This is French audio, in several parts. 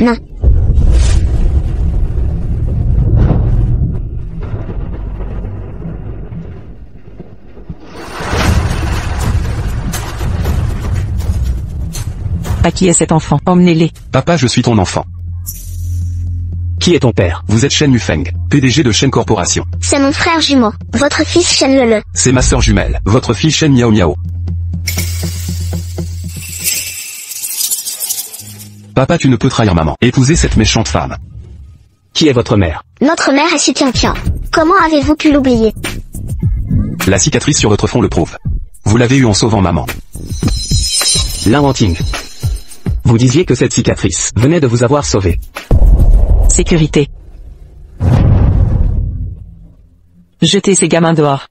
Non. À qui est cet enfant? Emmenez-les. Papa, je suis ton enfant. Qui est ton père? Vous êtes Shen Mufeng, PDG de Shen Corporation. C'est mon frère jumeau. Votre fils Shen Lele. C'est ma sœur jumelle, votre fille Shen Miao Miao. Papa, tu ne peux trahir maman. Épouser cette méchante femme. Qui est votre mère? Notre mère est Xi Tianqian. Comment avez-vous pu l'oublier? La cicatrice sur votre front le prouve. Vous l'avez eue en sauvant maman. Lin Wanting. Vous disiez que cette cicatrice venait de vous avoir sauvé. Sécurité. Jetez ces gamins dehors.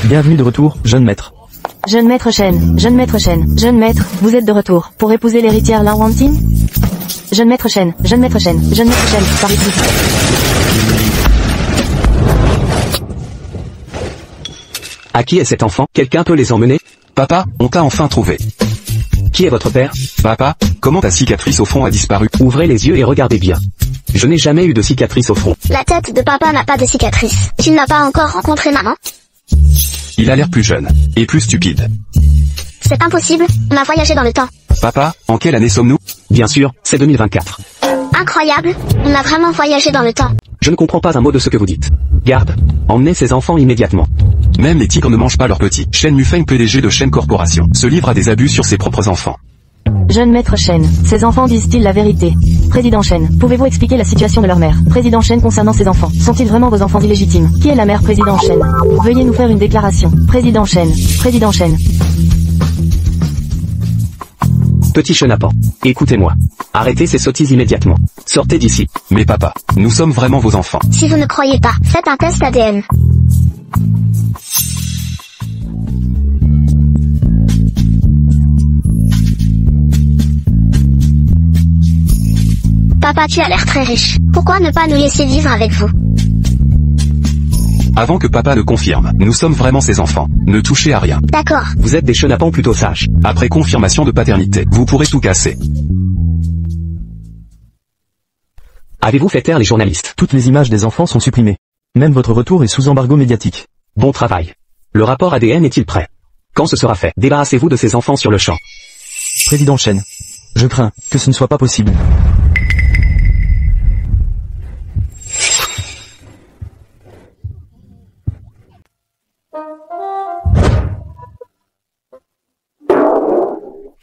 Bienvenue de retour, jeune maître. Jeune maître Shen, jeune maître Shen, jeune maître, vous êtes de retour pour épouser l'héritière Lin Wanting? Jeune maître Shen, jeune maître Shen, jeune maître Shen, par ici. À qui est cet enfant? Quelqu'un peut les emmener? Papa, on t'a enfin trouvé. Qui est votre père? Papa, comment ta cicatrice au front a disparu? Ouvrez les yeux et regardez bien. Je n'ai jamais eu de cicatrice au front. La tête de papa n'a pas de cicatrice. Tu n'as pas encore rencontré maman? Il a l'air plus jeune, et plus stupide. C'est impossible, on a voyagé dans le temps. Papa, en quelle année sommes-nous? Bien sûr, c'est 2024. Incroyable, on a vraiment voyagé dans le temps. Je ne comprends pas un mot de ce que vous dites. Garde, emmenez ces enfants immédiatement. Même les tigres ne mangent pas leurs petits. Shen Mufeng, PDG de Shen Corporation, se livre à des abus sur ses propres enfants. Jeune maître Shen, ces enfants disent-ils la vérité? Président Shen, pouvez-vous expliquer la situation de leur mère? Président Shen concernant ces enfants, sont-ils vraiment vos enfants illégitimes? Qui est la mère? Président Shen, veuillez nous faire une déclaration. Président Shen, Président Shen. Petit chenapan, écoutez-moi. Arrêtez ces sottises immédiatement. Sortez d'ici. Mais papa, nous sommes vraiment vos enfants. Si vous ne croyez pas, faites un test ADN. Papa, tu as l'air très riche. Pourquoi ne pas nous laisser vivre avec vous? Avant que papa ne confirme, nous sommes vraiment ses enfants. Ne touchez à rien. D'accord. Vous êtes des chenapans plutôt sages. Après confirmation de paternité, vous pourrez tout casser. Avez-vous fait taire les journalistes? Toutes les images des enfants sont supprimées. Même votre retour est sous embargo médiatique. Bon travail. Le rapport ADN est-il prêt? Quand ce sera fait, débarrassez-vous de ces enfants sur le champ. Président Shen. Je crains que ce ne soit pas possible.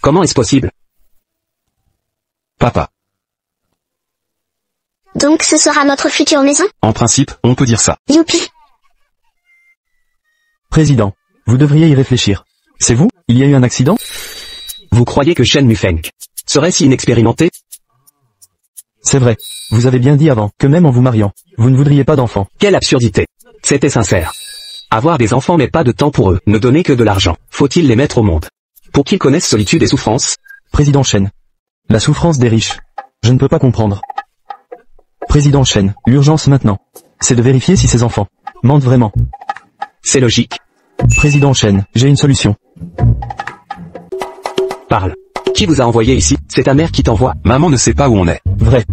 Comment est-ce possible? Papa. Donc ce sera notre future maison? En principe, on peut dire ça. Youpi. Président, vous devriez y réfléchir. C'est vous? Il y a eu un accident? Vous croyez que Shen Mufeng serait si inexpérimenté? C'est vrai. Vous avez bien dit avant que même en vous mariant, vous ne voudriez pas d'enfants. Quelle absurdité. C'était sincère. Avoir des enfants mais pas de temps pour eux, ne donner que de l'argent. Faut-il les mettre au monde pour qu'ils connaissent solitude et souffrance? Président Shen. La souffrance des riches. Je ne peux pas comprendre. Président Shen, l'urgence maintenant, c'est de vérifier si ces enfants mentent vraiment. C'est logique. Président Shen, j'ai une solution. Parle. Qui vous a envoyé ici? C'est ta mère qui t'envoie. Maman ne sait pas où on est. Vrai.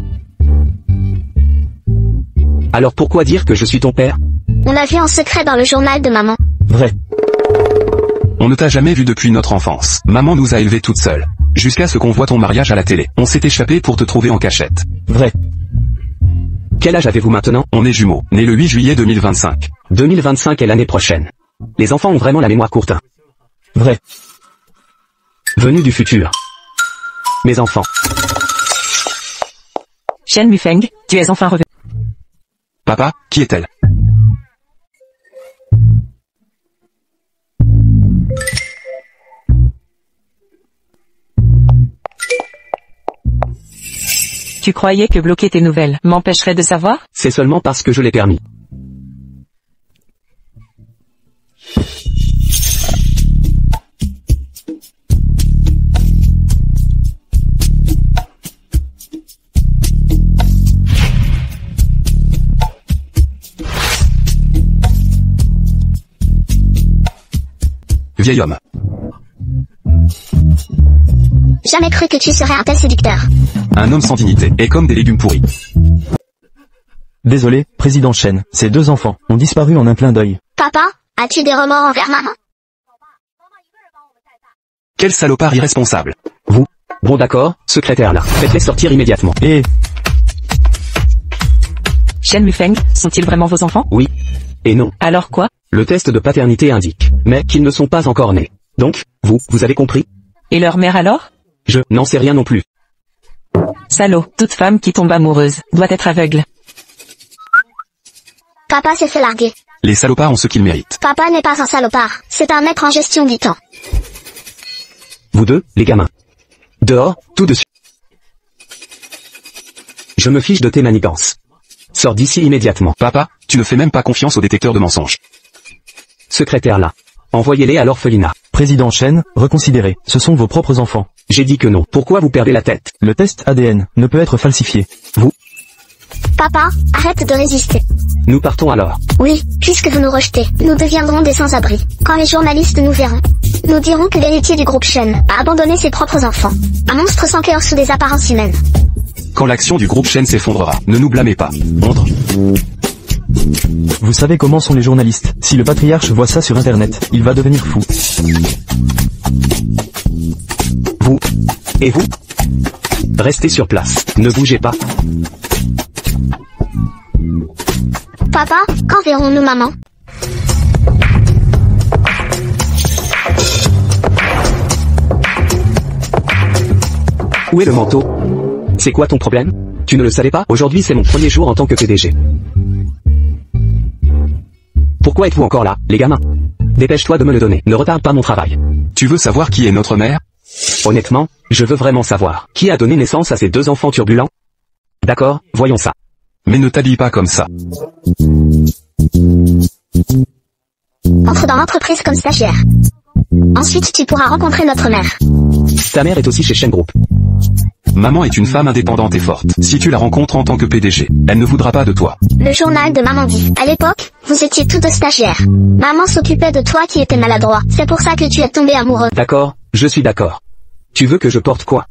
Alors pourquoi dire que je suis ton père? On l'a vu en secret dans le journal de maman. Vrai. On ne t'a jamais vu depuis notre enfance. Maman nous a élevés toutes seules. Jusqu'à ce qu'on voit ton mariage à la télé. On s'est échappé pour te trouver en cachette. Vrai. Quel âge avez-vous maintenant? On est jumeaux, nés le 8 juillet 2025. 2025 est l'année prochaine. Les enfants ont vraiment la mémoire courte. Vrai. Venus du futur. Mes enfants. Shen Mufeng, tu es enfin revenu. Papa, qui est-elle? Tu croyais que bloquer tes nouvelles m'empêcherait de savoir? C'est seulement parce que je l'ai permis. vieil homme. Jamais cru que tu serais un tel séducteur. Un homme sans dignité, et comme des légumes pourris. Désolé, président Chen, ces 2 enfants ont disparu en un clin d'œil. Papa, as-tu des remords envers maman? Quel salopard irresponsable. Vous? Bon d'accord, secrétaire là. Faites-les sortir immédiatement. Et... Shen Lufeng, sont-ils vraiment vos enfants? Oui. Et non. Alors quoi? Le test de paternité indique. Mais qu'ils ne sont pas encore nés. Donc, vous avez compris? Et leur mère alors? Je n'en sais rien non plus. Salaud, toute femme qui tombe amoureuse doit être aveugle. Papa s'est fait larguer. Les salopards ont ce qu'ils méritent. Papa n'est pas un salopard, c'est un maître en gestion du temps. Vous deux, les gamins. Dehors, tout de suite. Je me fiche de tes manigances. Sors d'ici immédiatement. Papa, tu ne fais même pas confiance au détecteur de mensonges. Secrétaire là. Envoyez-les à l'orphelinat. Président Chen, reconsidérez, ce sont vos propres enfants. J'ai dit que non. Pourquoi vous perdez la tête? Le test ADN ne peut être falsifié. Vous? Papa, arrête de résister. Nous partons alors. Oui, puisque vous nous rejetez, nous deviendrons des sans-abri. Quand les journalistes nous verront, nous dirons que l'héritier du groupe Shen a abandonné ses propres enfants. Un monstre sans cœur sous des apparences humaines. Quand l'action du groupe Shen s'effondrera, ne nous blâmez pas. Montre. Vous savez comment sont les journalistes. Si le patriarche voit ça sur internet, il va devenir fou. Vous? Et vous? Restez sur place. Ne bougez pas. Papa, quand verrons-nous maman? Où est le manteau? C'est quoi ton problème? Tu ne le savais pas? Aujourd'hui c'est mon premier jour en tant que PDG. Pourquoi êtes-vous encore là, les gamins? Dépêche-toi de me le donner, ne retarde pas mon travail. Tu veux savoir qui est notre mère? Honnêtement, je veux vraiment savoir. Qui a donné naissance à ces 2 enfants turbulents? D'accord, voyons ça. Mais ne t'habille pas comme ça. Entre dans l'entreprise comme stagiaire. Ensuite tu pourras rencontrer notre mère. Ta mère est aussi chez Shen Group. Maman est une femme indépendante et forte. Si tu la rencontres en tant que PDG, elle ne voudra pas de toi. Le journal de maman dit, à l'époque, vous étiez tous deux stagiaires. Maman s'occupait de toi qui étais maladroit. C'est pour ça que tu es tombé amoureux. D'accord, je suis d'accord. Tu veux que je porte quoi?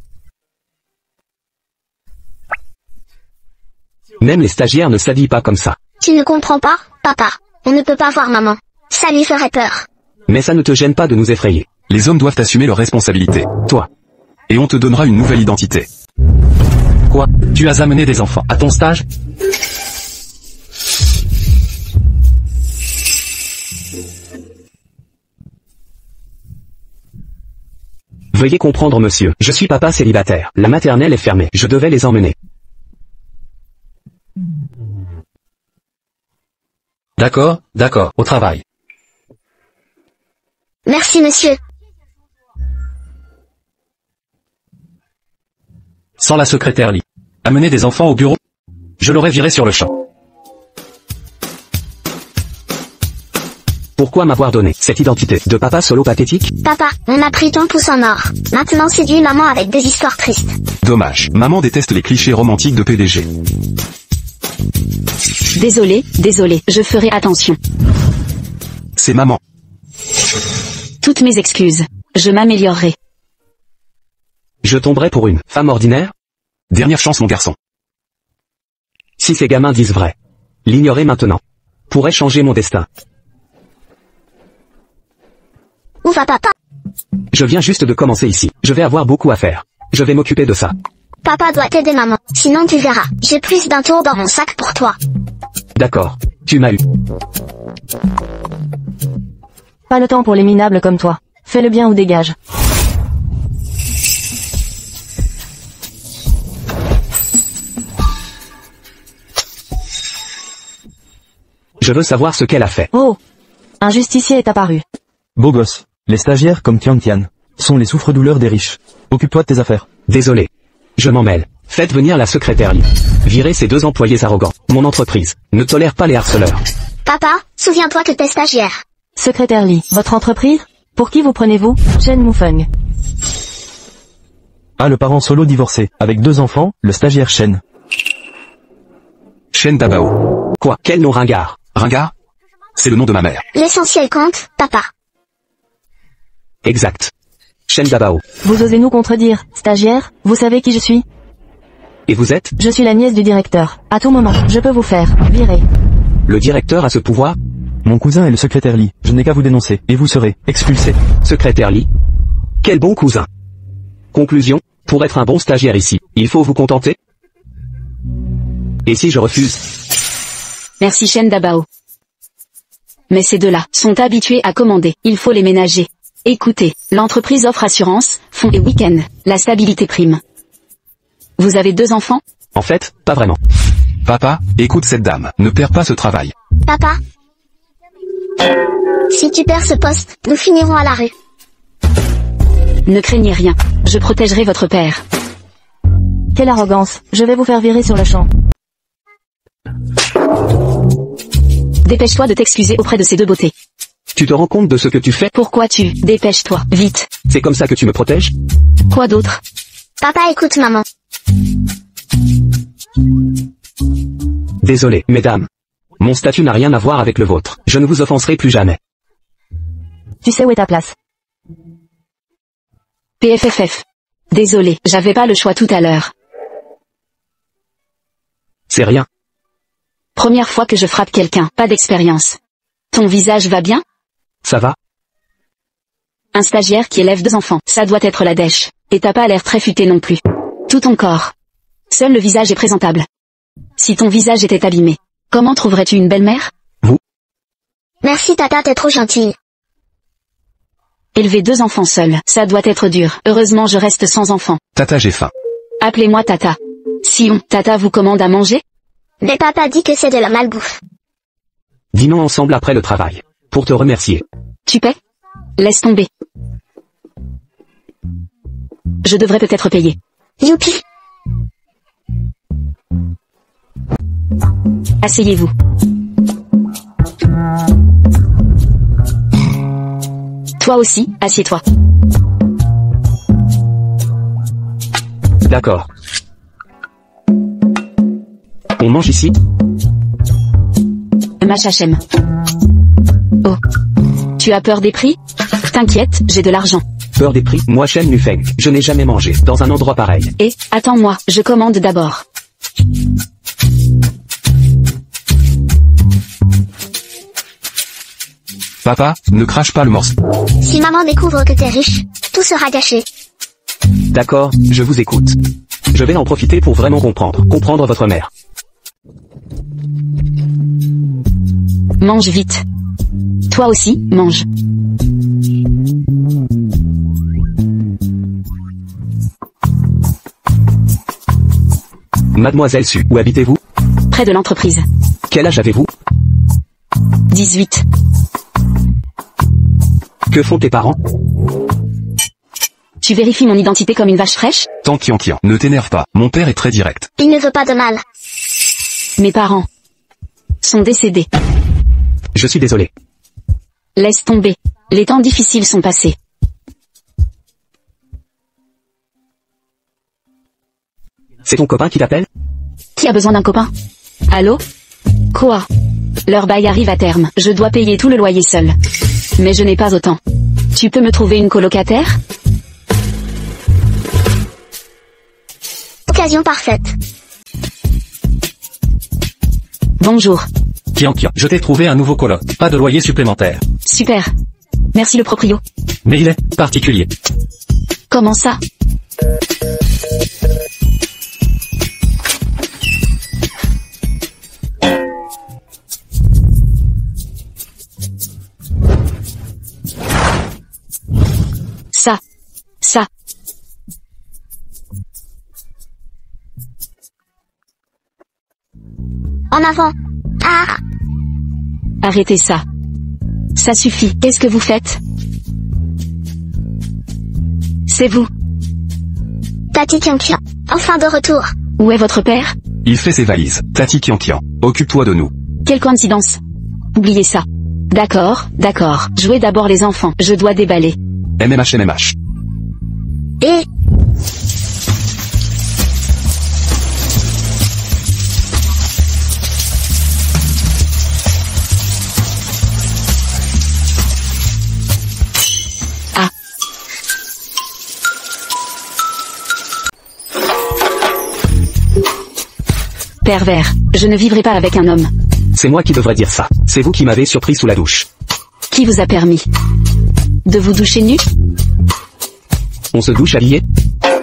Même les stagiaires ne s'habillent pas comme ça. Tu ne comprends pas, papa? On ne peut pas voir maman. Ça lui ferait peur. Mais ça ne te gêne pas de nous effrayer. Les hommes doivent assumer leurs responsabilités. Toi. Et on te donnera une nouvelle identité. Quoi? Tu as amené des enfants à ton stage? Veuillez comprendre monsieur, je suis papa célibataire. La maternelle est fermée, je devais les emmener. D'accord, d'accord, au travail. Merci monsieur. Sans la secrétaire Lee. Amener des enfants au bureau? Je l'aurais viré sur le champ. Pourquoi m'avoir donné cette identité de papa solo pathétique? Papa, on a pris ton pouce en or. Maintenant séduis maman avec des histoires tristes. Dommage. Maman déteste les clichés romantiques de PDG. Désolé, je ferai attention. C'est maman. Toutes mes excuses. Je m'améliorerai. Je tomberai pour une femme ordinaire? Dernière chance mon garçon. Si ces gamins disent vrai, l'ignorer maintenant pourrait changer mon destin. Où va papa? Je viens juste de commencer ici. Je vais avoir beaucoup à faire. Je vais m'occuper de ça. Papa doit t'aider maman. Sinon tu verras. J'ai plus d'un tour dans mon sac pour toi. D'accord. Tu m'as eu. Pas le temps pour les minables comme toi. Fais le bien ou dégage. Je veux savoir ce qu'elle a fait. Oh! Un justicier est apparu. Beau gosse. Les stagiaires comme Tian Tian sont les souffres-douleurs des riches. Occupe-toi de tes affaires. Désolé. Je m'en mêle. Faites venir la secrétaire Lee. Virez ces 2 employés arrogants. Mon entreprise ne tolère pas les harceleurs. Papa, souviens-toi que t'es stagiaire. Secrétaire Lee, votre entreprise? Pour qui vous prenez-vous? Chen Mufeng. Ah, le parent solo divorcé, avec 2 enfants, le stagiaire Shen. Shen Dabao. Quoi? Quel nom ringard? Ringard? C'est le nom de ma mère. L'essentiel compte, papa. Exact. Chen Dabao. Vous osez nous contredire, stagiaire? Vous savez qui je suis? Et vous êtes? Je suis la nièce du directeur. À tout moment, je peux vous faire virer. Le directeur a ce pouvoir? Mon cousin est le secrétaire Lee. Je n'ai qu'à vous dénoncer, et vous serez expulsé. Secrétaire Lee? Quel bon cousin. Conclusion, pour être un bon stagiaire ici, il faut vous contenter? Et si je refuse? Merci Chen Dabao. Mais ces deux-là sont habitués à commander, il faut les ménager. Écoutez, l'entreprise offre assurance, fonds et week-end, la stabilité prime. Vous avez 2 enfants? En fait, pas vraiment. Papa, écoute cette dame, ne perds pas ce travail. Papa? Si tu perds ce poste, nous finirons à la rue. Ne craignez rien, je protégerai votre père. Quelle arrogance. Je vais vous faire virer sur le champ. Dépêche-toi de t'excuser auprès de ces 2 beautés. Tu te rends compte de ce que tu fais? Pourquoi dépêche-toi, vite. C'est comme ça que tu me protèges? Quoi d'autre? Papa, écoute maman. Désolé, mesdames. Mon statut n'a rien à voir avec le vôtre. Je ne vous offenserai plus jamais. Tu sais où est ta place? PFFF. Désolé, j'avais pas le choix tout à l'heure. C'est rien. Première fois que je frappe quelqu'un, pas d'expérience. Ton visage va bien? Ça va? Un stagiaire qui élève 2 enfants, ça doit être la dèche. Et t'as pas l'air très futé non plus. Tout ton corps. Seul le visage est présentable. Si ton visage était abîmé, comment trouverais-tu une belle-mère? Vous? Merci tata, t'es trop gentille. Élever 2 enfants seuls, ça doit être dur. Heureusement je reste sans enfants. Tata, j'ai faim. Appelez-moi Tata. Si Tata vous commande à manger? Mais papa dit que c'est de la malbouffe. Dînons ensemble après le travail. Pour te remercier. Tu paies? Laisse tomber. Je devrais peut-être payer. Youpi. Asseyez-vous. Toi aussi, assieds-toi. D'accord. On mange ici? Machachem. Oh. Tu as peur des prix? T'inquiète, j'ai de l'argent. Peur des prix? Moi Chen Nufeng, je n'ai jamais mangé dans un endroit pareil. Et, attends-moi, je commande d'abord. Papa, ne crache pas le morceau. Si maman découvre que t'es riche, tout sera gâché. D'accord, je vous écoute. Je vais en profiter pour vraiment comprendre votre mère. Mange vite. Toi aussi, mange. Mademoiselle Su, où habitez-vous? Près de l'entreprise. Quel âge avez-vous? 18. Que font tes parents? Tu vérifies mon identité comme une vache fraîche? Tant Kian, ne t'énerve pas, mon père est très direct. Il ne veut pas de mal. Mes parents sont décédés. Je suis désolé. Laisse tomber. Les temps difficiles sont passés. C'est ton copain qui t'appelle? Qui a besoin d'un copain? Allô? Quoi? Leur bail arrive à terme. Je dois payer tout le loyer seul. Mais je n'ai pas autant. Tu peux me trouver une colocataire? Occasion parfaite. Bonjour. Kian, je t'ai trouvé un nouveau coloc. Pas de loyer supplémentaire. Super. Merci le proprio. Mais il est particulier. Comment ça? Ça. En avant. Ah! Arrêtez ça. Ça suffit. Qu'est-ce que vous faites? C'est vous. Tati Kian, enfin de retour. Où est votre père? Il fait ses valises. Tati Kian, occupe-toi de nous. Quelle coïncidence. Oubliez ça. D'accord. Jouez d'abord les enfants. Je dois déballer. MMH. Et... Pervers, je ne vivrai pas avec un homme. C'est moi qui devrais dire ça. C'est vous qui m'avez surpris sous la douche. Qui vous a permis de vous doucher nu? On se douche habillé?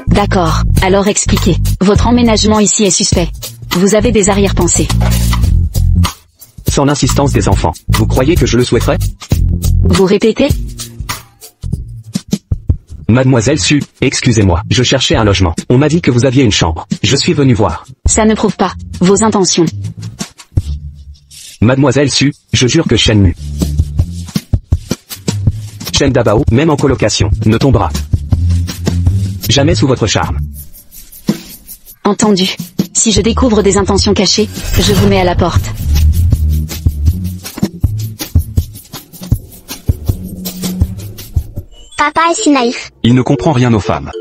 D'accord, alors expliquez. Votre emménagement ici est suspect. Vous avez des arrière-pensées. Sans l'insistance des enfants. Vous croyez que je le souhaiterais? Vous répétez? Mademoiselle Su, excusez-moi, je cherchais un logement. On m'a dit que vous aviez une chambre. Je suis venu voir. Ça ne prouve pas vos intentions. Mademoiselle Su, je jure que Shenmue. Shen Dabao, même en colocation, ne tombera jamais sous votre charme. Entendu. Si je découvre des intentions cachées, je vous mets à la porte. Papa est si naïf. Il ne comprend rien aux femmes.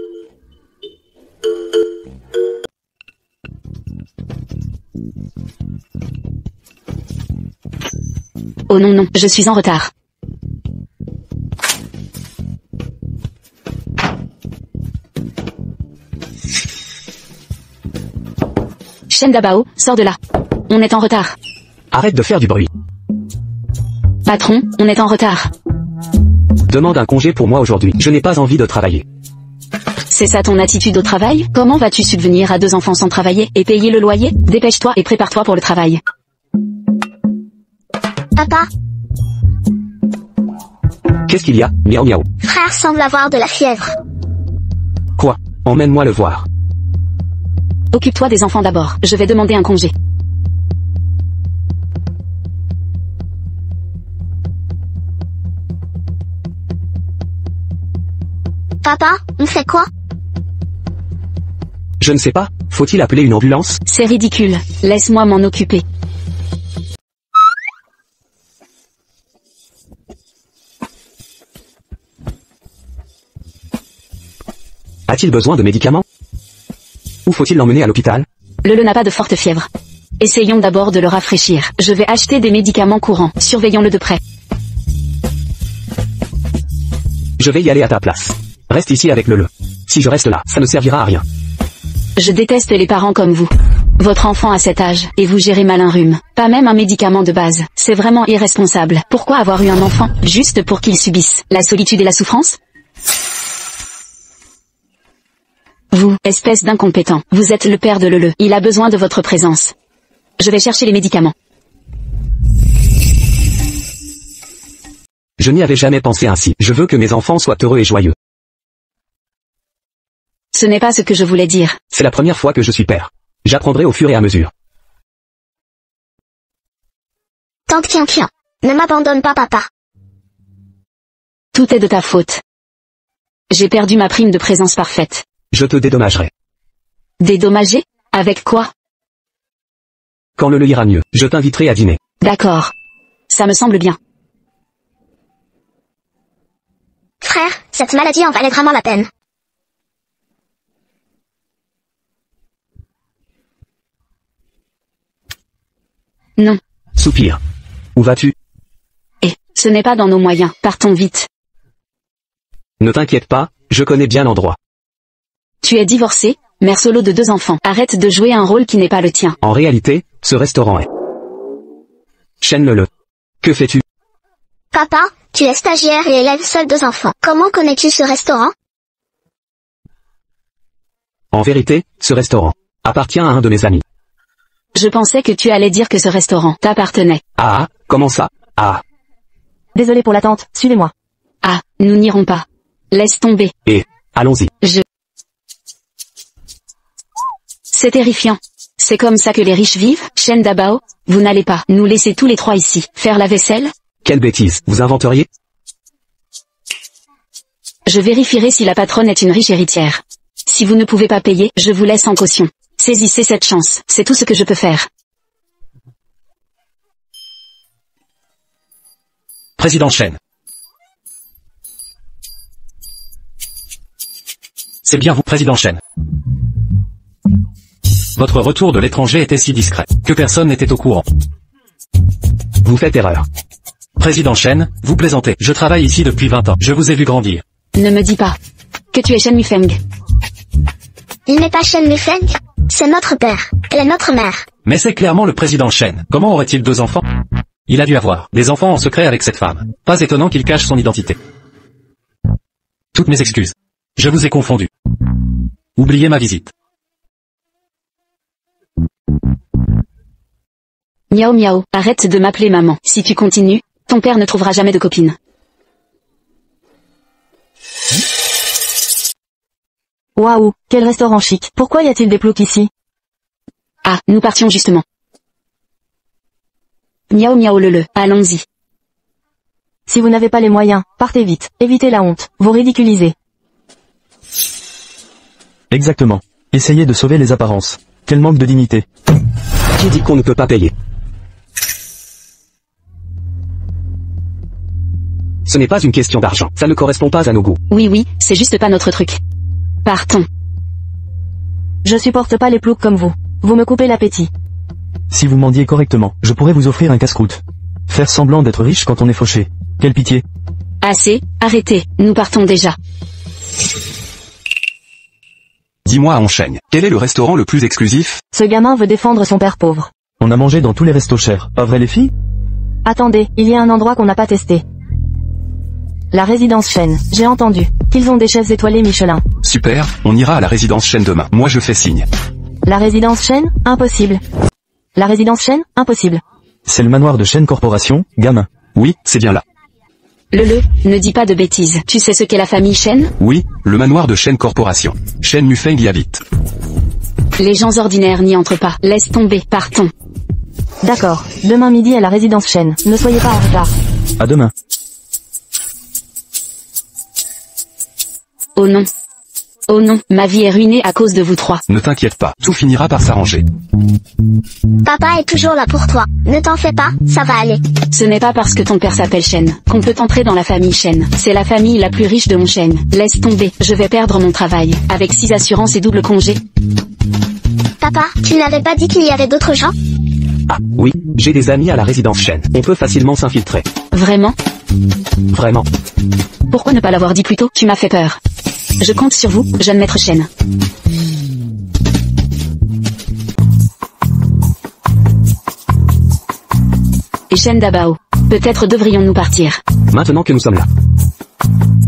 Oh non non, je suis en retard. Shen Dabao, sors de là. On est en retard. Arrête de faire du bruit. Patron, on est en retard. Demande un congé pour moi aujourd'hui. Je n'ai pas envie de travailler. C'est ça ton attitude au travail? Comment vas-tu subvenir à 2 enfants sans travailler et payer le loyer? Dépêche-toi et prépare-toi pour le travail. Papa, Qu'est-ce qu'il y a? Miaou miaou. frère semble avoir de la fièvre. Quoi? Emmène-moi le voir. Occupe-toi des enfants d'abord. Je vais demander un congé. Papa, on fait quoi? Je ne sais pas. Faut-il appeler une ambulance? C'est ridicule. Laisse-moi m'en occuper. A-t-il besoin de médicaments? Ou faut-il l'emmener à l'hôpital? Le n'a pas de forte fièvre. Essayons d'abord de le rafraîchir. Je vais acheter des médicaments courants. Surveillons-le de près. Je vais y aller à ta place. Reste ici avec le. Si je reste là, ça ne servira à rien. Je déteste les parents comme vous. Votre enfant a cet âge, et vous gérez mal un rhume. Pas même un médicament de base. C'est vraiment irresponsable. Pourquoi avoir eu un enfant? Juste pour qu'il subisse la solitude et la souffrance? Vous, espèce d'incompétent, vous êtes le père de Lele. Il a besoin de votre présence. Je vais chercher les médicaments. Je n'y avais jamais pensé ainsi. Je veux que mes enfants soient heureux et joyeux. Ce n'est pas ce que je voulais dire. C'est la première fois que je suis père. J'apprendrai au fur et à mesure. Tante Kian, ne m'abandonne pas, papa. Tout est de ta faute. J'ai perdu ma prime de présence parfaite. Je te dédommagerai. Dédommagé? Avec quoi? Quand le ira mieux, je t'inviterai à dîner. D'accord. Ça me semble bien. Frère, cette maladie en valait vraiment la peine. Non. Soupir. Où vas-tu? Et, ce n'est pas dans nos moyens. Partons vite. Ne t'inquiète pas, je connais bien l'endroit. Tu es divorcé, mère solo de 2 enfants. Arrête de jouer un rôle qui n'est pas le tien. En réalité, ce restaurant est... Shen Lele. Que fais-tu? Papa, tu es stagiaire et élève seul 2 enfants. Comment connais-tu ce restaurant? En vérité, ce restaurant appartient à un de mes amis. Je pensais que tu allais dire que ce restaurant t'appartenait. Ah, comment ça? Ah, Désolé pour l'attente, suivez-moi. Ah, nous n'irons pas. Laisse tomber. allons-y. C'est terrifiant. C'est comme ça que les riches vivent, Shen Dabao? Vous n'allez pas nous laisser tous les 3 ici, faire la vaisselle? Quelle bêtise, vous inventeriez? Je vérifierai si la patronne est une riche héritière. Si vous ne pouvez pas payer, je vous laisse en caution. Saisissez cette chance, c'est tout ce que je peux faire. Président Shen. C'est bien vous, Président Shen. Votre retour de l'étranger était si discret, que personne n'était au courant. Vous faites erreur. Président Shen, vous plaisantez. Je travaille ici depuis 20 ans. Je vous ai vu grandir. Ne me dis pas que tu es Shen Mufeng. Il n'est pas Shen Mufeng? C'est notre père. Elle est notre mère. Mais c'est clairement le président Chen. Comment aurait-il 2 enfants? Il a dû avoir des enfants en secret avec cette femme. Pas étonnant qu'il cache son identité. Toutes mes excuses. Je vous ai confondu. Oubliez ma visite. Miaou miaou, arrête de m'appeler maman. Si tu continues, ton père ne trouvera jamais de copine. Waouh, quel restaurant chic. Pourquoi y a-t-il des ploucs ici? Ah, nous partions justement. Miaou miaou le, allons-y. Si vous n'avez pas les moyens, partez vite. Évitez la honte. Vous ridiculisez. Exactement. Essayez de sauver les apparences. Quel manque de dignité. Qui dit qu'on ne peut pas payer? Ce n'est pas une question d'argent. Ça ne correspond pas à nos goûts. Oui, c'est juste pas notre truc. Partons. Je supporte pas les ploucs comme vous. Vous me coupez l'appétit. Si vous mendiez correctement, je pourrais vous offrir un casse-croûte. Faire semblant d'être riche quand on est fauché. Quelle pitié. Assez, arrêtez, nous partons déjà. Dis-moi Enchaîne, quel est le restaurant le plus exclusif? Ce gamin veut défendre son père pauvre. On a mangé dans tous les restos chers. Pas vrai les filles? Attendez, il y a un endroit qu'on n'a pas testé. La résidence Chen. J'ai entendu qu'ils ont des chefs étoilés Michelin. Super, on ira à la résidence Chen demain. Moi je fais signe. La résidence Chen? Impossible. La résidence Chen? Impossible. C'est le manoir de Chen Corporation, gamin. Oui, c'est bien là. Ne dis pas de bêtises. Tu sais ce qu'est la famille Chen? Oui, le manoir de Chen Corporation. Chen Mufeng y habite. Les gens ordinaires n'y entrent pas. Laisse tomber, partons. D'accord. Demain midi à la résidence Chen. Ne soyez pas en retard. À demain. Oh non. Oh non, ma vie est ruinée à cause de vous 3. Ne t'inquiète pas, tout finira par s'arranger. Papa est toujours là pour toi. Ne t'en fais pas, ça va aller. Ce n'est pas parce que ton père s'appelle Chen qu'on peut entrer dans la famille Chen. C'est la famille la plus riche de mon Chen. Laisse tomber, je vais perdre mon travail. Avec 6 assurances et double congé. Papa, tu n'avais pas dit qu'il y avait d'autres gens? Ah, oui, j'ai des amis à la résidence Chen. On peut facilement s'infiltrer. Vraiment? Vraiment. Pourquoi ne pas l'avoir dit plus tôt? Tu m'as fait peur. Je compte sur vous, jeune maître Chen. Et Chen Dabao, peut-être devrions-nous partir. Maintenant que nous sommes là.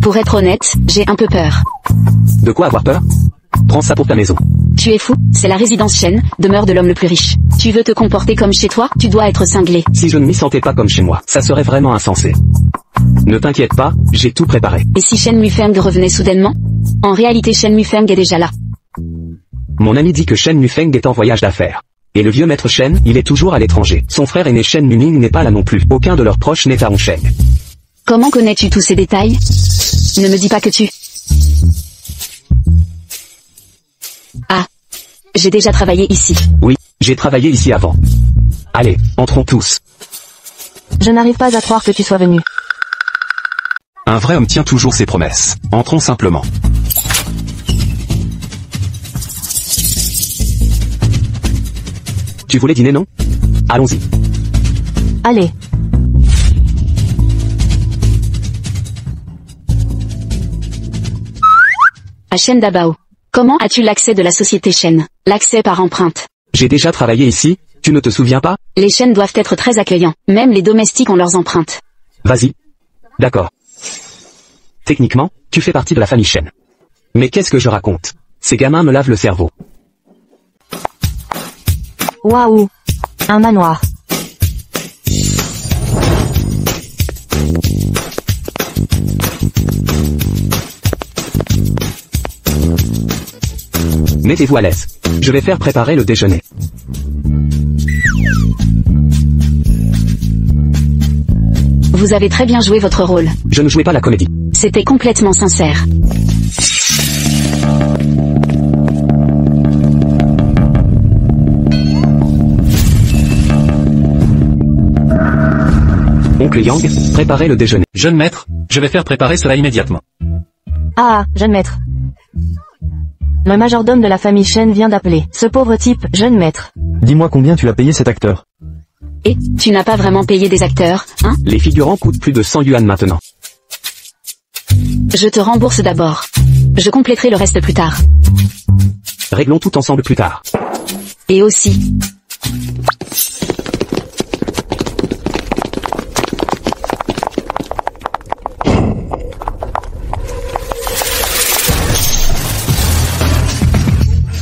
Pour être honnête, j'ai un peu peur. De quoi avoir peur? Prends ça pour ta maison. Tu es fou, c'est la résidence Chen, demeure de l'homme le plus riche. Tu veux te comporter comme chez toi, tu dois être cinglé. Si je ne m'y sentais pas comme chez moi, ça serait vraiment insensé. Ne t'inquiète pas, j'ai tout préparé. Et si Chen Mufeng revenait soudainement? En réalité Chen Mufeng est déjà là. Mon ami dit que Chen Mufeng est en voyage d'affaires. Et le vieux maître Chen, il est toujours à l'étranger. Son frère aîné Chen Muning n'est pas là non plus. Aucun de leurs proches n'est à Hongsheng. Comment connais-tu tous ces détails? Ne me dis pas que tu... Ah. J'ai déjà travaillé ici. Oui, j'ai travaillé ici avant. Allez, entrons tous. Je n'arrive pas à croire que tu sois venu. Un vrai homme tient toujours ses promesses. Entrons simplement. Tu voulais dîner, non? Allons-y. Allez. À Chen Dabao. Comment as-tu l'accès de la société Chen? L'accès par empreinte. J'ai déjà travaillé ici, tu ne te souviens pas? Les Chen doivent être très accueillants. Même les domestiques ont leurs empreintes. Vas-y. D'accord. Techniquement, tu fais partie de la famille Chen. Mais qu'est-ce que je raconte? Ces gamins me lavent le cerveau. Waouh. Un manoir. Mettez-vous à l'aise. Je vais faire préparer le déjeuner. Vous avez très bien joué votre rôle. Je ne jouais pas la comédie. C'était complètement sincère. Oncle Yang, préparez le déjeuner. Jeune maître, je vais faire préparer cela immédiatement. Ah, jeune maître. Le majordome de la famille Chen vient d'appeler. Ce pauvre type, jeune maître. Dis-moi combien tu as payé cet acteur. Et, tu n'as pas vraiment payé des acteurs, hein? Les figurants coûtent plus de 100 yuan maintenant. Je te rembourse d'abord. Je compléterai le reste plus tard. Réglons tout ensemble plus tard. Et aussi.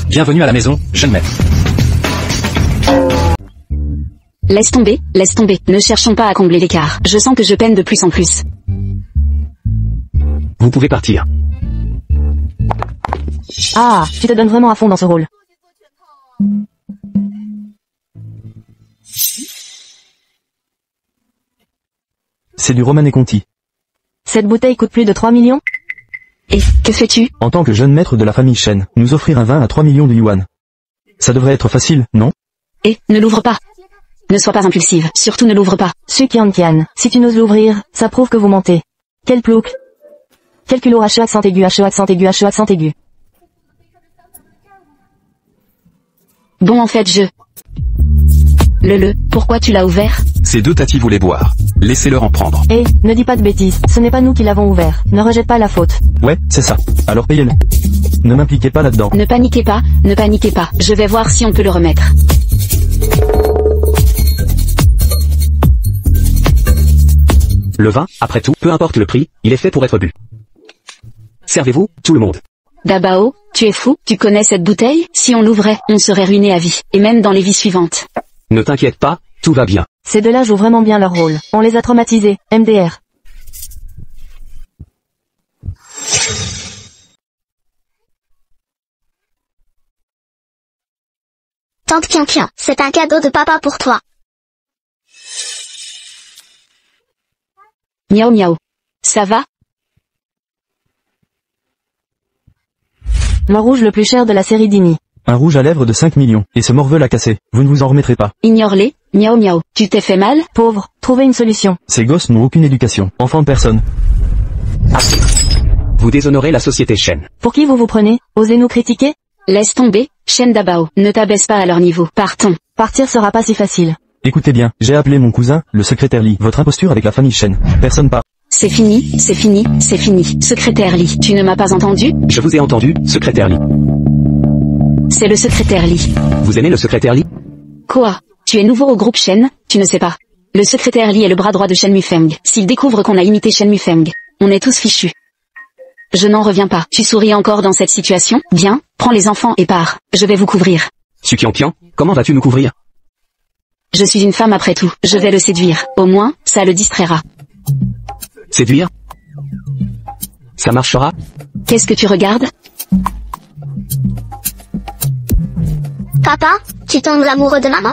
Bienvenue à la maison, jeune maître. Laisse tomber, ne cherchons pas à combler l'écart. Je sens que je peine de plus en plus. Vous pouvez partir. Ah, tu te donnes vraiment à fond dans ce rôle. C'est du Romanée Conti. Cette bouteille coûte plus de 3 millions? Et, que fais-tu? En tant que jeune maître de la famille Shen, nous offrir un vin à 3 millions de yuan. Ça devrait être facile, non? Et, ne l'ouvre pas. Ne sois pas impulsive, surtout ne l'ouvre pas. Su Qian, si tu n'oses l'ouvrir, ça prouve que vous mentez. Quel plouc. Quel culot H accent aigu H accent aigu H accent aigu. Bon en fait pourquoi tu l'as ouvert? Ces deux tatis voulaient boire. Laissez-leur en prendre. Eh, ne dis pas de bêtises, ce n'est pas nous qui l'avons ouvert. Ne rejette pas la faute. Ouais, c'est ça. Alors payez-le. Ne m'impliquez pas là-dedans. Ne paniquez pas, je vais voir si on peut le remettre. Le vin, après tout, peu importe le prix, il est fait pour être bu. Servez-vous, tout le monde. Dabao, tu es fou, tu connais cette bouteille? Si on l'ouvrait, on serait ruiné à vie, et même dans les vies suivantes. Ne t'inquiète pas, tout va bien. Ces deux-là jouent vraiment bien leur rôle. On les a traumatisés, MDR. Tante Qian, c'est un cadeau de papa pour toi. Miaou miaou. Ça va? Le rouge le plus cher de la série Dini. Un rouge à lèvres de 5 millions, et ce morveux l'a cassé. Vous ne vous en remettrez pas. Ignore-les, miaou miaou. Tu t'es fait mal? Pauvre, trouvez une solution. Ces gosses n'ont aucune éducation. Enfants de personne. Assez. Vous déshonorez la société Shen. Pour qui vous vous prenez? Osez nous critiquer? Laisse tomber, Shen Dabao. Ne t'abaisse pas à leur niveau. Partons. Partir sera pas si facile. Écoutez bien, j'ai appelé mon cousin, le secrétaire Li. Votre imposture avec la famille Shen. Personne pas. C'est fini. Secrétaire Li, tu ne m'as pas entendu? Je vous ai entendu, secrétaire Li. C'est le secrétaire Li. Vous aimez le secrétaire Li? Quoi? Tu es nouveau au groupe Shen? Tu ne sais pas. Le secrétaire Li est le bras droit de Shen Mufeng. S'il découvre qu'on a imité Shen Mufeng, on est tous fichus. Je n'en reviens pas. Tu souris encore dans cette situation? Bien, prends les enfants et pars. Je vais vous couvrir. Su Qian, comment vas-tu nous couvrir? Je suis une femme après tout. Je vais le séduire. Au moins, ça le distraira. Séduire? Ça marchera? Qu'est-ce que tu regardes? Papa, tu tombes amoureux de maman?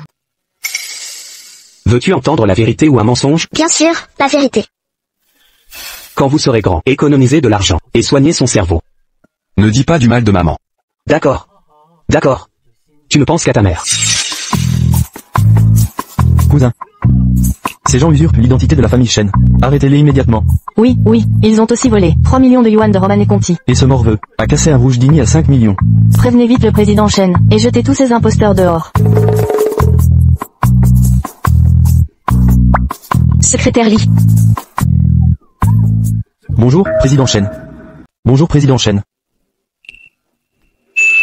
Veux-tu entendre la vérité ou un mensonge? Bien sûr, la vérité. Quand vous serez grand, économisez de l'argent, et soignez son cerveau. Ne dis pas du mal de maman. D'accord. Tu ne penses qu'à ta mère. Cousin. Ces gens usurpent l'identité de la famille Shen. Arrêtez-les immédiatement. Oui, ils ont aussi volé 3 millions de yuan de Romanée Conti. Et ce morveux a cassé un rouge Dini à 5 millions. Prévenez vite le président Shen, et jetez tous ces imposteurs dehors. Secrétaire Li. Bonjour, président Shen. Bonjour, président Shen.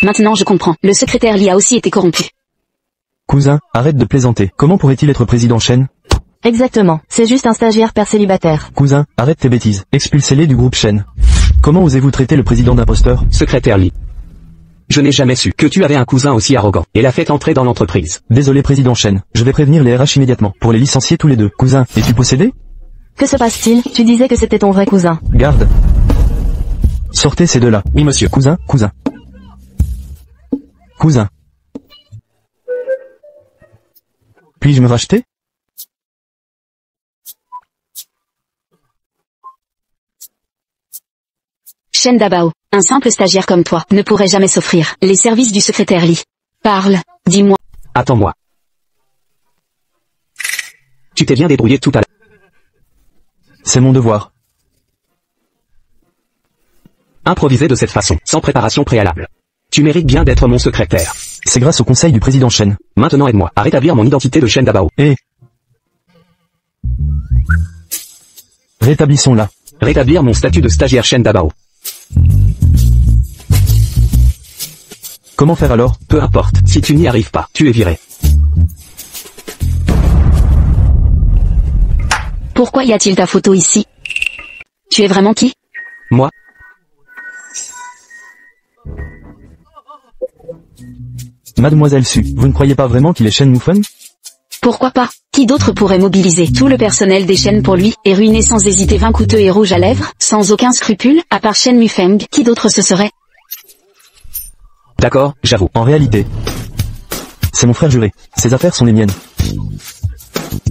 Maintenant je comprends. Le secrétaire Li a aussi été corrompu. Cousin, arrête de plaisanter. Comment pourrait-il être président Shen? Exactement, c'est juste un stagiaire père célibataire. Cousin, arrête tes bêtises. Expulsez-les du groupe Shen. Comment osez-vous traiter le président d'imposteur? Secrétaire Li. Je n'ai jamais su que tu avais un cousin aussi arrogant, et l'a fait entrer dans l'entreprise. Désolé président Shen, je vais prévenir les RH immédiatement, pour les licencier tous les deux. Cousin, es-tu possédé? Que se passe-t-il? Tu disais que c'était ton vrai cousin. Garde. Sortez ces deux-là. Oui monsieur. Cousin. Puis-je me racheter? Shen Dabao, un simple stagiaire comme toi, ne pourrait jamais s'offrir les services du secrétaire Li. Parle, dis-moi. Attends-moi. Tu t'es bien débrouillé tout à l'heure. C'est mon devoir. Improviser de cette façon, sans préparation préalable. Tu mérites bien d'être mon secrétaire. C'est grâce au conseil du président Shen. Maintenant aide-moi à rétablir mon identité de Shen Dabao. Rétablissons-la. Rétablir mon statut de stagiaire Shen Dabao. Comment faire alors? Peu importe, si tu n'y arrives pas, tu es viré. Pourquoi y a-t-il ta photo ici? Tu es vraiment qui? Moi? Mademoiselle Su, vous ne croyez pas vraiment qu'il est Shen Mufeng? Pourquoi pas? Qui d'autre pourrait mobiliser tout le personnel des chaînes pour lui, et ruiner sans hésiter 20 couteaux et rouges à lèvres, sans aucun scrupule, à part Shen Mufeng? Qui d'autre ce serait? D'accord, j'avoue. En réalité, c'est mon frère juré. Ses affaires sont les miennes.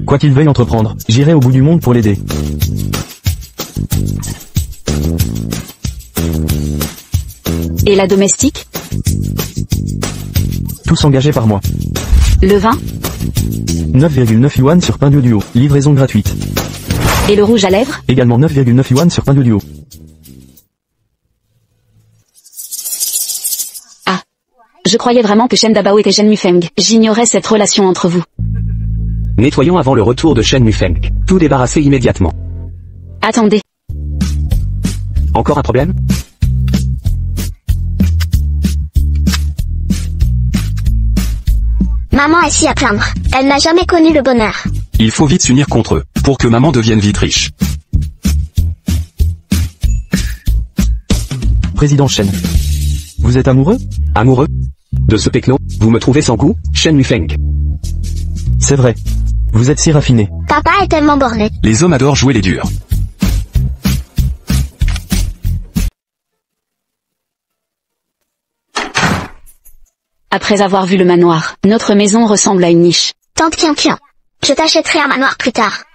Quoi qu'il veuille entreprendre, j'irai au bout du monde pour l'aider. Et la domestique? Tous engagés par moi. Le vin? 9,9 yuan sur pain duo. Livraison gratuite. Et le rouge à lèvres? Également 9,9 yuan sur pain duo. Ah. Je croyais vraiment que Shen Dabao était Shen Mufeng. J'ignorais cette relation entre vous. Nettoyons avant le retour de Shen Mufeng. Tout débarrasser immédiatement. Attendez. Encore un problème? Maman est si à plaindre. Elle n'a jamais connu le bonheur. Il faut vite s'unir contre eux, pour que maman devienne vite riche. Président Shen. Vous êtes amoureux? Amoureux? De ce pecno? Vous me trouvez sans goût, Shen Mufeng? C'est vrai. Vous êtes si raffiné. Papa est tellement borné. Les hommes adorent jouer les durs. Après avoir vu le manoir, notre maison ressemble à une niche. Tante Kian, je t'achèterai un manoir plus tard.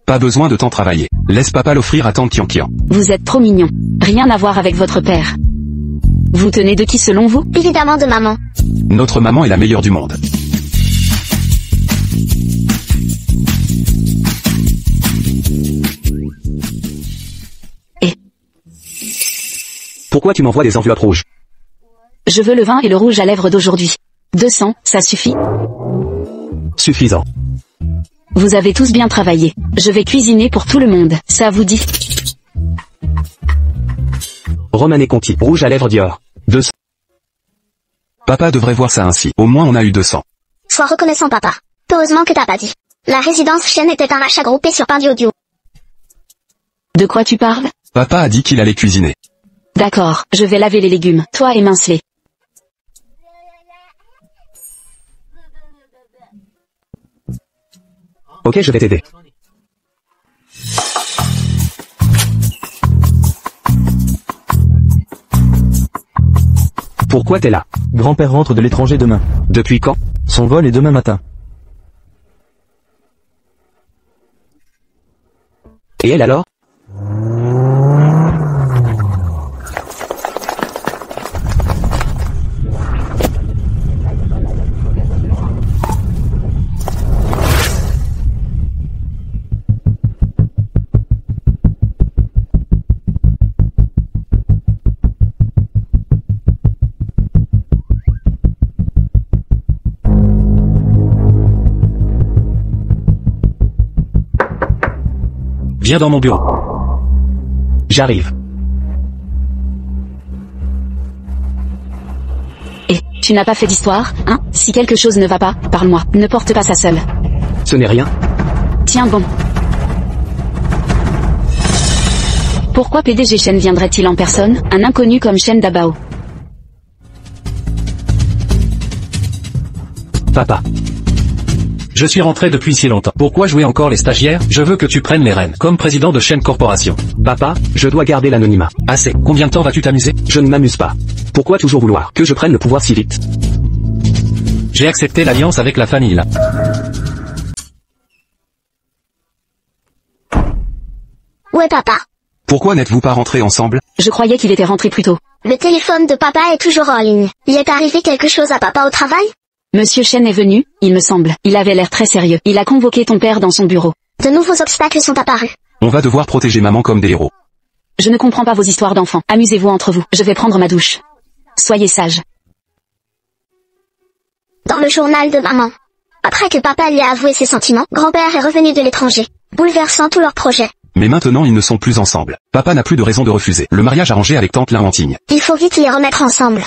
Pas besoin de tant travailler. Laisse papa l'offrir à tante Kian. Vous êtes trop mignon. Rien à voir avec votre père. Vous tenez de qui selon vous? Évidemment de maman. Notre maman est la meilleure du monde. Et pourquoi tu m'envoies des enveloppes rouges? je veux le vin et le rouge à lèvres d'aujourd'hui. 200, ça suffit? Suffisant. Vous avez tous bien travaillé. Je vais cuisiner pour tout le monde. Ça vous dit? Romané Conti, rouge à lèvres Dior. 200. Papa devrait voir ça ainsi. Au moins on a eu 200. Sois reconnaissant papa. Heureusement que t'as pas dit. La résidence Shen était un achat groupé sur pain duo. De quoi tu parles? Papa a dit qu'il allait cuisiner. D'accord, je vais laver les légumes. Toi éminceler. Ok, je vais t'aider. Pourquoi t'es là? Grand-père rentre de l'étranger demain. Depuis quand? Son vol est demain matin. Et elle alors? Viens dans mon bureau. J'arrive. Et, tu n'as pas fait d'histoire, hein? Si quelque chose ne va pas, parle-moi. Ne porte pas ça seul. Ce n'est rien. Tiens bon. Pourquoi PDG Shen viendrait-il en personne, un inconnu comme Shen Dabao? Papa. Je suis rentré depuis si longtemps. Pourquoi jouer encore les stagiaires? Je veux que tu prennes les rênes, comme président de Shen Corporation. Papa, je dois garder l'anonymat. Assez. Combien de temps vas-tu t'amuser? Je ne m'amuse pas. Pourquoi toujours vouloir que je prenne le pouvoir si vite? J'ai accepté l'alliance avec la famille là. Où est papa? Pourquoi n'êtes-vous pas rentrés ensemble? Je croyais qu'il était rentré plus tôt. Le téléphone de papa est toujours en ligne. Y est arrivé quelque chose à papa au travail? Monsieur Shen est venu, il me semble. Il avait l'air très sérieux. Il a convoqué ton père dans son bureau. De nouveaux obstacles sont apparus. On va devoir protéger maman comme des héros. Je ne comprends pas vos histoires d'enfants. Amusez-vous entre vous. Je vais prendre ma douche. Soyez sage. Dans le journal de maman. Après que papa lui a avoué ses sentiments, grand-père est revenu de l'étranger, bouleversant tous leurs projets. Mais maintenant ils ne sont plus ensemble. Papa n'a plus de raison de refuser. Le mariage arrangé avec tante Lin Antigne. Il faut vite les remettre ensemble.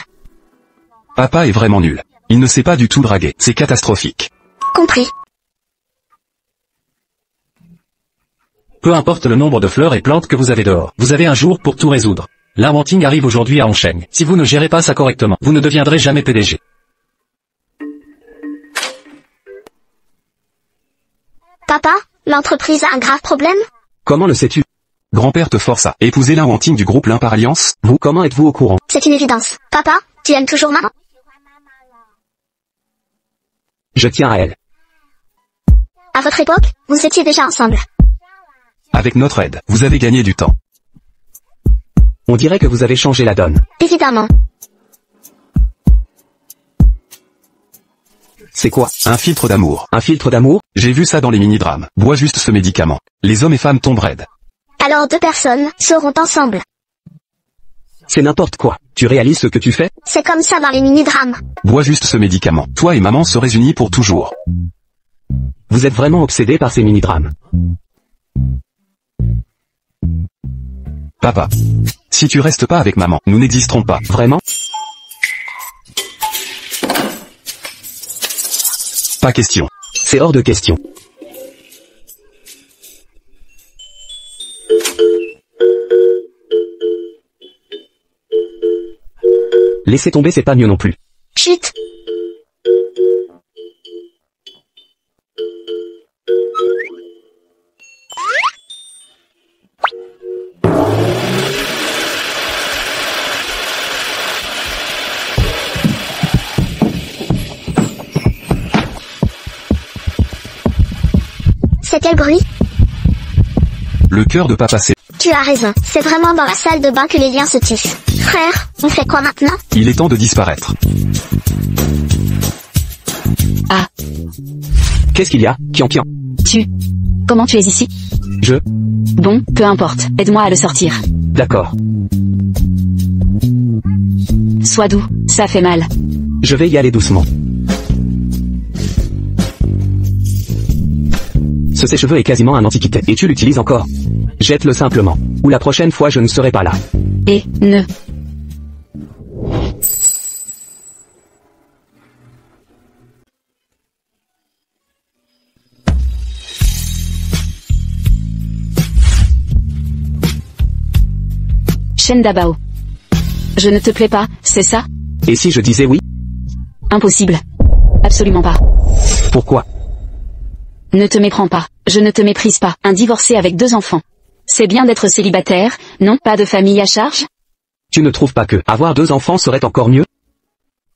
Papa est vraiment nul. Il ne sait pas du tout draguer. C'est catastrophique. Compris. Peu importe le nombre de fleurs et plantes que vous avez dehors, vous avez un jour pour tout résoudre. L'inventing arrive aujourd'hui à Hongsheng. Si vous ne gérez pas ça correctement, vous ne deviendrez jamais PDG. Papa, l'entreprise a un grave problème? Comment le sais-tu? Grand-père te force à épouser l'inventing du groupe Lin par alliance? Vous, comment êtes-vous au courant? C'est une évidence. Papa, tu aimes toujours maman? Je tiens à elle. À votre époque, vous étiez déjà ensemble. Avec notre aide, vous avez gagné du temps. On dirait que vous avez changé la donne. Évidemment. C'est quoi? Un filtre d'amour. Un filtre d'amour? J'ai vu ça dans les mini-drames. Bois juste ce médicament. Les hommes et femmes tombent raides. Alors 2 personnes seront ensemble. C'est n'importe quoi. Tu réalises ce que tu fais? C'est comme ça dans les mini-drames. Bois juste ce médicament. Toi et maman serez unis pour toujours. Vous êtes vraiment obsédé par ces mini-drames. Papa. Si tu restes pas avec maman, nous n'existerons pas. Vraiment? Pas question. C'est hors de question. Laissez tomber, c'est pas mieux non plus. Chut. C'est quel bruit? Le cœur de papa c'est... Tu as raison, c'est vraiment dans la salle de bain que les liens se tissent. Frère, on fait quoi maintenant? Il est temps de disparaître. Ah, Qu'est-ce qu'il y a? Kian. comment tu es ici? Bon, peu importe, aide-moi à le sortir. D'accord. Sois doux, ça fait mal. Je vais y aller doucement. Ce sèche-cheveux est quasiment un antiquité, et tu l'utilises encore. Jette-le simplement. Ou la prochaine fois je ne serai pas là. Et, ne. Shen Dabao. Je ne te plais pas, c'est ça? Et si je disais oui? Impossible. Absolument pas. Pourquoi? Ne te méprends pas, je ne te méprise pas. Un divorcé avec 2 enfants. C'est bien d'être célibataire, non? Pas de famille à charge? Tu ne trouves pas que avoir 2 enfants serait encore mieux?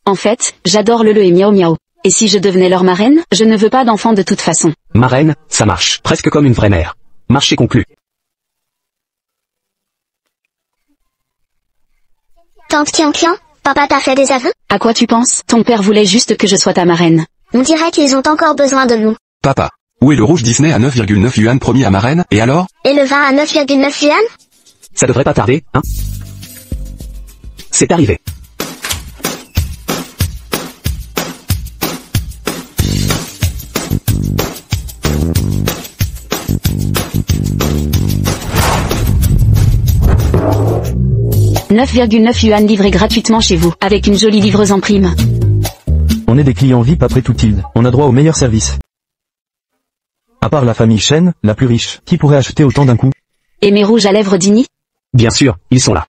En fait, j'adore le et miao miao. Et si je devenais leur marraine, je ne veux pas d'enfants de toute façon. Marraine, ça marche, presque comme une vraie mère. Marché conclu. Tante Kian, papa t'a fait des aveux? À quoi tu penses? Ton père voulait juste que je sois ta marraine. On dirait qu'ils ont encore besoin de nous. Papa. Où est le rouge Disney à 9,9 yuan promis à ma reine, et alors? Et le vin à 9,9 yuan? Ça devrait pas tarder, hein? C'est arrivé. « 9,9 yuan livré gratuitement chez vous, avec une jolie livreuse en prime. On est des clients VIP après tout Tilde. On a droit au meilleur service. À part la famille Shen, la plus riche, qui pourrait acheter autant d'un coup? Et mes rouges à lèvres d'Ini? Bien sûr, ils sont là.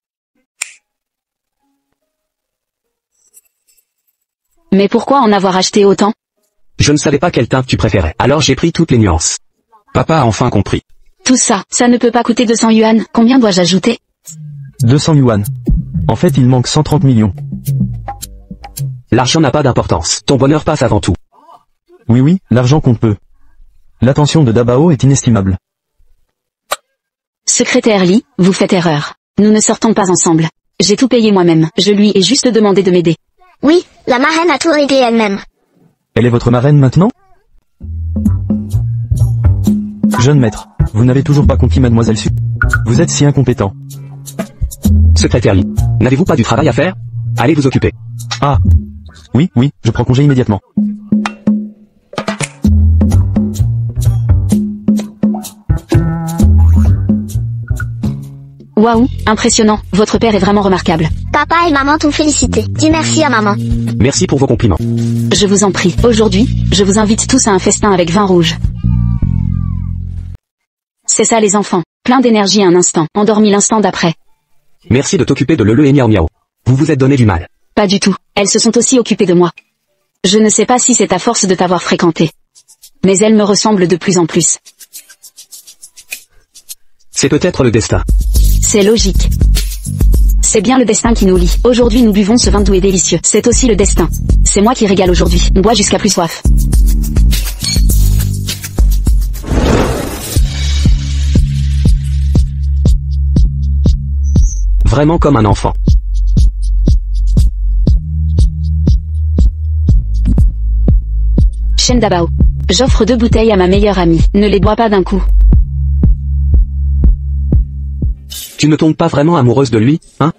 Mais pourquoi en avoir acheté autant? Je ne savais pas quelle teinte tu préférais, alors j'ai pris toutes les nuances. Papa a enfin compris. Tout ça, ça ne peut pas coûter 200 yuan. Combien dois-je ajouter? 200 yuan. En fait, il manque 130 millions. L'argent n'a pas d'importance, ton bonheur passe avant tout. Oui, l'argent compte peu. L'attention de Dabao est inestimable. Secrétaire Lee, vous faites erreur. Nous ne sortons pas ensemble. J'ai tout payé moi-même. Je lui ai juste demandé de m'aider. Oui, la marraine a tout réglé elle-même. Elle est votre marraine maintenant? Jeune maître, vous n'avez toujours pas conquis mademoiselle Su. Vous êtes si incompétent. Secrétaire Lee, n'avez-vous pas du travail à faire? Allez vous occuper. Ah. Oui, je prends congé immédiatement. Waouh, impressionnant, votre père est vraiment remarquable. Papa et maman t'ont félicité. Dis merci à maman. Merci pour vos compliments. Je vous en prie, aujourd'hui, je vous invite tous à un festin avec vin rouge. C'est ça les enfants, plein d'énergie un instant, endormi l'instant d'après. Merci de t'occuper de Lele et Miao Miao. Vous vous êtes donné du mal. Pas du tout, elles se sont aussi occupées de moi. Je ne sais pas si c'est à force de t'avoir fréquenté. Mais elles me ressemblent de plus en plus. C'est peut-être le destin. C'est logique. C'est bien le destin qui nous lie. Aujourd'hui nous buvons ce vin doux et délicieux. C'est aussi le destin. C'est moi qui régale aujourd'hui. On boit jusqu'à plus soif. Vraiment comme un enfant. Shen Dabao. J'offre 2 bouteilles à ma meilleure amie. Ne les bois pas d'un coup. Tu ne tombes pas vraiment amoureuse de lui, hein?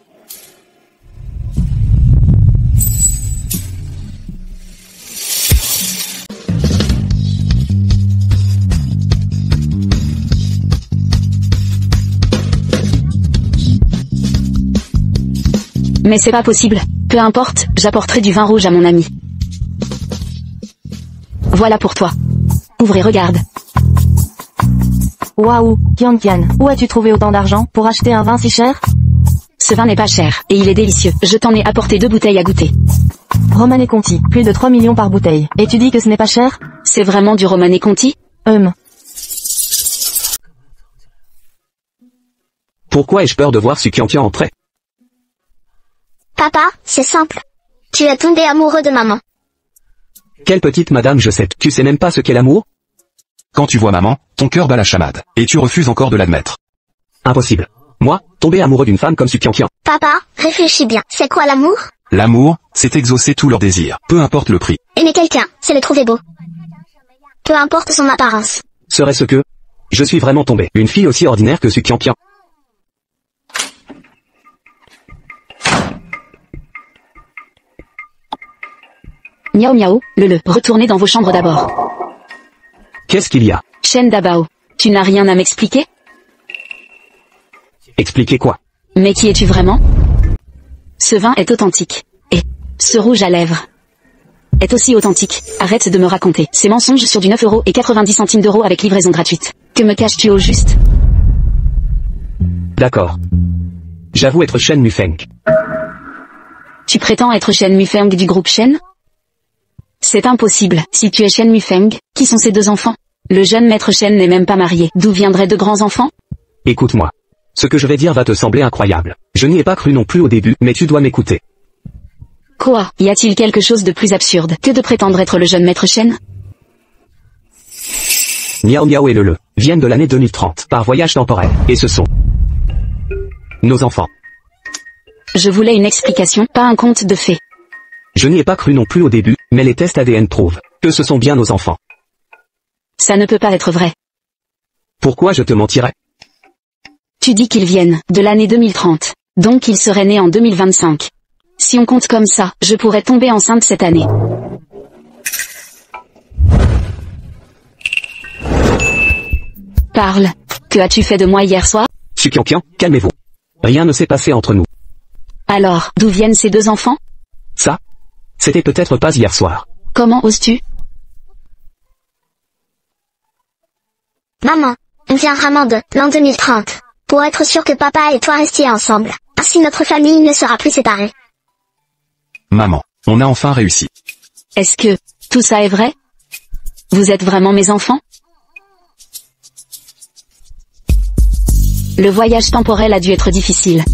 Mais c'est pas possible. Peu importe, j'apporterai du vin rouge à mon ami. Voilà pour toi. Ouvre et regarde. Waouh, Tian, où as-tu trouvé autant d'argent pour acheter un vin si cher? Ce vin n'est pas cher, et il est délicieux. Je t'en ai apporté 2 bouteilles à goûter. Romanée Conti, plus de 3 millions par bouteille. Et tu dis que ce n'est pas cher? C'est vraiment du Romanée Conti? Pourquoi ai-je peur de voir Sukiantian entrer? Papa, c'est simple. Tu es tombé amoureux de maman. Quelle petite madame je sais. Tu sais même pas ce qu'est l'amour? Quand tu vois maman, ton cœur bat la chamade. Et tu refuses encore de l'admettre. Impossible. Moi, tomber amoureux d'une femme comme Sukiantian. Papa, réfléchis bien. C'est quoi l'amour? L'amour, c'est exaucer tous leurs désirs, peu importe le prix. Aimer quelqu'un, c'est le trouver beau. Peu importe son apparence. Serait-ce que... Je suis vraiment tombé. Une fille aussi ordinaire que Sukiantian. Miao Miao, retournez dans vos chambres d'abord. Qu'est-ce qu'il y a? Shen Dabao, tu n'as rien à m'expliquer? Expliquez quoi? Mais qui es-tu vraiment? Ce vin est authentique. Et ce rouge à lèvres est aussi authentique. Arrête de me raconter ces mensonges sur du 9,90 € avec livraison gratuite. Que me caches-tu au juste? D'accord. J'avoue être Shen Mufeng. Tu prétends être Shen Mufeng du groupe Shen? C'est impossible. Si tu es Shen Mufeng, qui sont ces 2 enfants? Le jeune maître Shen n'est même pas marié. D'où viendraient de grands enfants? Écoute-moi. Ce que je vais dire va te sembler incroyable. Je n'y ai pas cru non plus au début, mais tu dois m'écouter. Quoi? Y a-t-il quelque chose de plus absurde que de prétendre être le jeune maître Shen? Miao Miao et Lele viennent de l'année 2030 par voyage temporel, et ce sont nos enfants. Je voulais une explication, pas un conte de fées. Je n'y ai pas cru non plus au début, mais les tests ADN prouvent que ce sont bien nos enfants. Ça ne peut pas être vrai. Pourquoi je te mentirais? Tu dis qu'ils viennent de l'année 2030, donc ils seraient nés en 2025. Si on compte comme ça, je pourrais tomber enceinte cette année. Parle. Que as-tu fait de moi hier soir? Sukiantian, calmez-vous. Rien ne s'est passé entre nous. Alors, d'où viennent ces 2 enfants? Ça? C'était peut-être pas hier soir. Comment oses-tu? Maman, on vient vraiment de l'an 2030. Pour être sûr que papa et toi restiez ensemble. Ainsi notre famille ne sera plus séparée. Maman, on a enfin réussi. Est-ce que tout ça est vrai? Vous êtes vraiment mes enfants? Le voyage temporel a dû être difficile.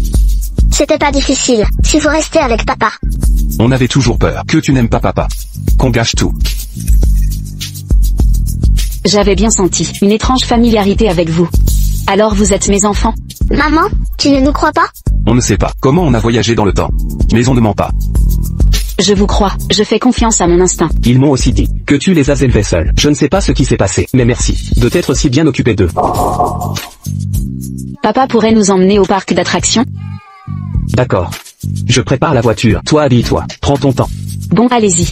C'était pas difficile, si vous restez avec papa. On avait toujours peur que tu n'aimes pas papa. Qu'on gâche tout. J'avais bien senti une étrange familiarité avec vous. Alors vous êtes mes enfants? Maman, tu ne nous crois pas? On ne sait pas comment on a voyagé dans le temps. Mais on ne ment pas. Je vous crois, je fais confiance à mon instinct. Ils m'ont aussi dit que tu les as élevés seuls. Je ne sais pas ce qui s'est passé, mais merci de t'être si bien occupé d'eux. Papa pourrait nous emmener au parc d'attractions? D'accord. Je prépare la voiture. Toi habille-toi. Prends ton temps. Bon, allez-y.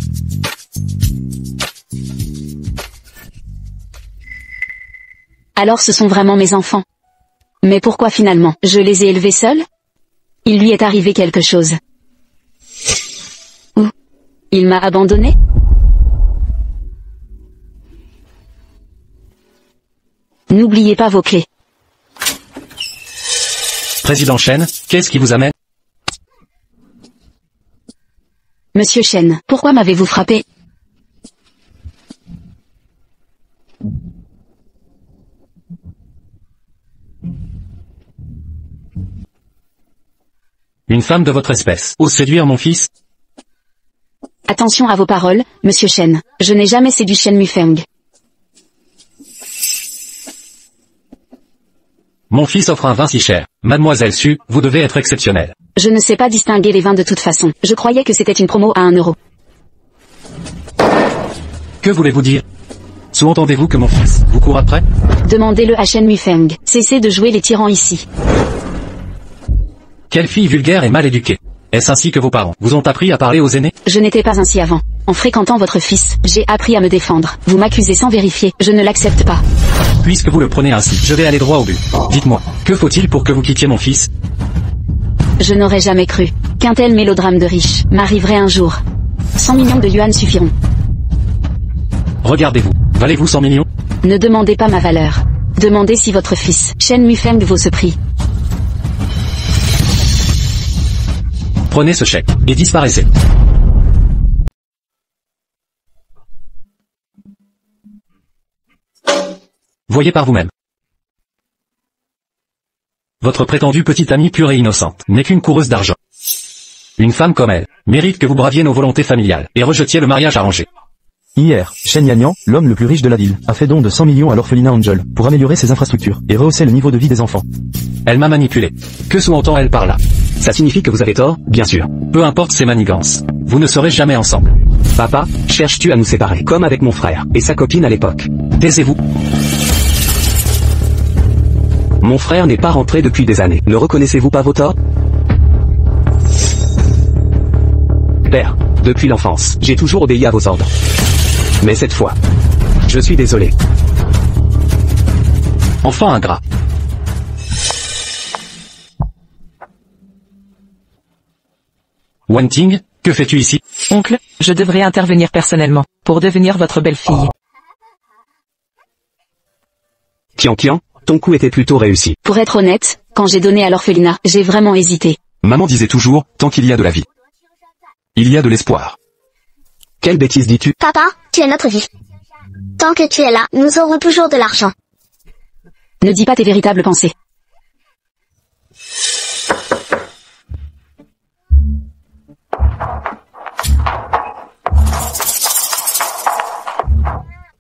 Alors ce sont vraiment mes enfants. Mais pourquoi finalement? Je les ai élevés seuls? Il lui est arrivé quelque chose. Ou il m'a abandonné? N'oubliez pas vos clés. Président Chen, qu'est-ce qui vous amène? Monsieur Chen, pourquoi m'avez-vous frappé? Une femme de votre espèce ose séduire mon fils? Attention à vos paroles, Monsieur Chen. Je n'ai jamais séduit Shen Mufeng. Mon fils offre un vin si cher. Mademoiselle Su, vous devez être exceptionnelle. Je ne sais pas distinguer les vins de toute façon. Je croyais que c'était une promo à 1 euro. Que voulez-vous dire? Sous-entendez-vous que mon fils vous court après? Demandez-le à Shen Mufeng. Cessez de jouer les tyrans ici. Quelle fille vulgaire et mal éduquée. Est-ce ainsi que vos parents vous ont appris à parler aux aînés? Je n'étais pas ainsi avant. En fréquentant votre fils, j'ai appris à me défendre. Vous m'accusez sans vérifier. Je ne l'accepte pas. Puisque vous le prenez ainsi, je vais aller droit au but. Dites-moi, que faut-il pour que vous quittiez mon fils? Je n'aurais jamais cru qu'un tel mélodrame de riche m'arriverait un jour. 100 millions de yuan suffiront. Regardez-vous. Valez-vous 100 millions? Ne demandez pas ma valeur. Demandez si votre fils, Shen Mufeng, vaut ce prix. Prenez ce chèque, et disparaissez. Voyez par vous-même. Votre prétendue petite amie pure et innocente n'est qu'une coureuse d'argent. Une femme comme elle mérite que vous braviez nos volontés familiales et rejetiez le mariage arrangé. Hier, Shen Yanyan, l'homme le plus riche de la ville, a fait don de 100 millions à l'orphelinat Angel, pour améliorer ses infrastructures, et rehausser le niveau de vie des enfants. Elle m'a manipulé. Que sous-entend-elle par là? Ça signifie que vous avez tort, bien sûr. Peu importe ses manigances. Vous ne serez jamais ensemble. Papa, cherches-tu à nous séparer, comme avec mon frère, et sa copine à l'époque? Taisez-vous. Mon frère n'est pas rentré depuis des années. Ne reconnaissez-vous pas vos torts? Père, depuis l'enfance, j'ai toujours obéi à vos ordres. Mais cette fois, je suis désolé. Enfant ingrat. Wen Ting, que fais-tu ici? Oncle, je devrais intervenir personnellement, pour devenir votre belle-fille. Qian Qian, ton coup était plutôt réussi. Pour être honnête, quand j'ai donné à l'orphelinat, j'ai vraiment hésité. Maman disait toujours, tant qu'il y a de la vie, il y a de l'espoir. Quelle bêtise dis-tu? Papa, tu es notre vie. Tant que tu es là, nous aurons toujours de l'argent. Ne dis pas tes véritables pensées.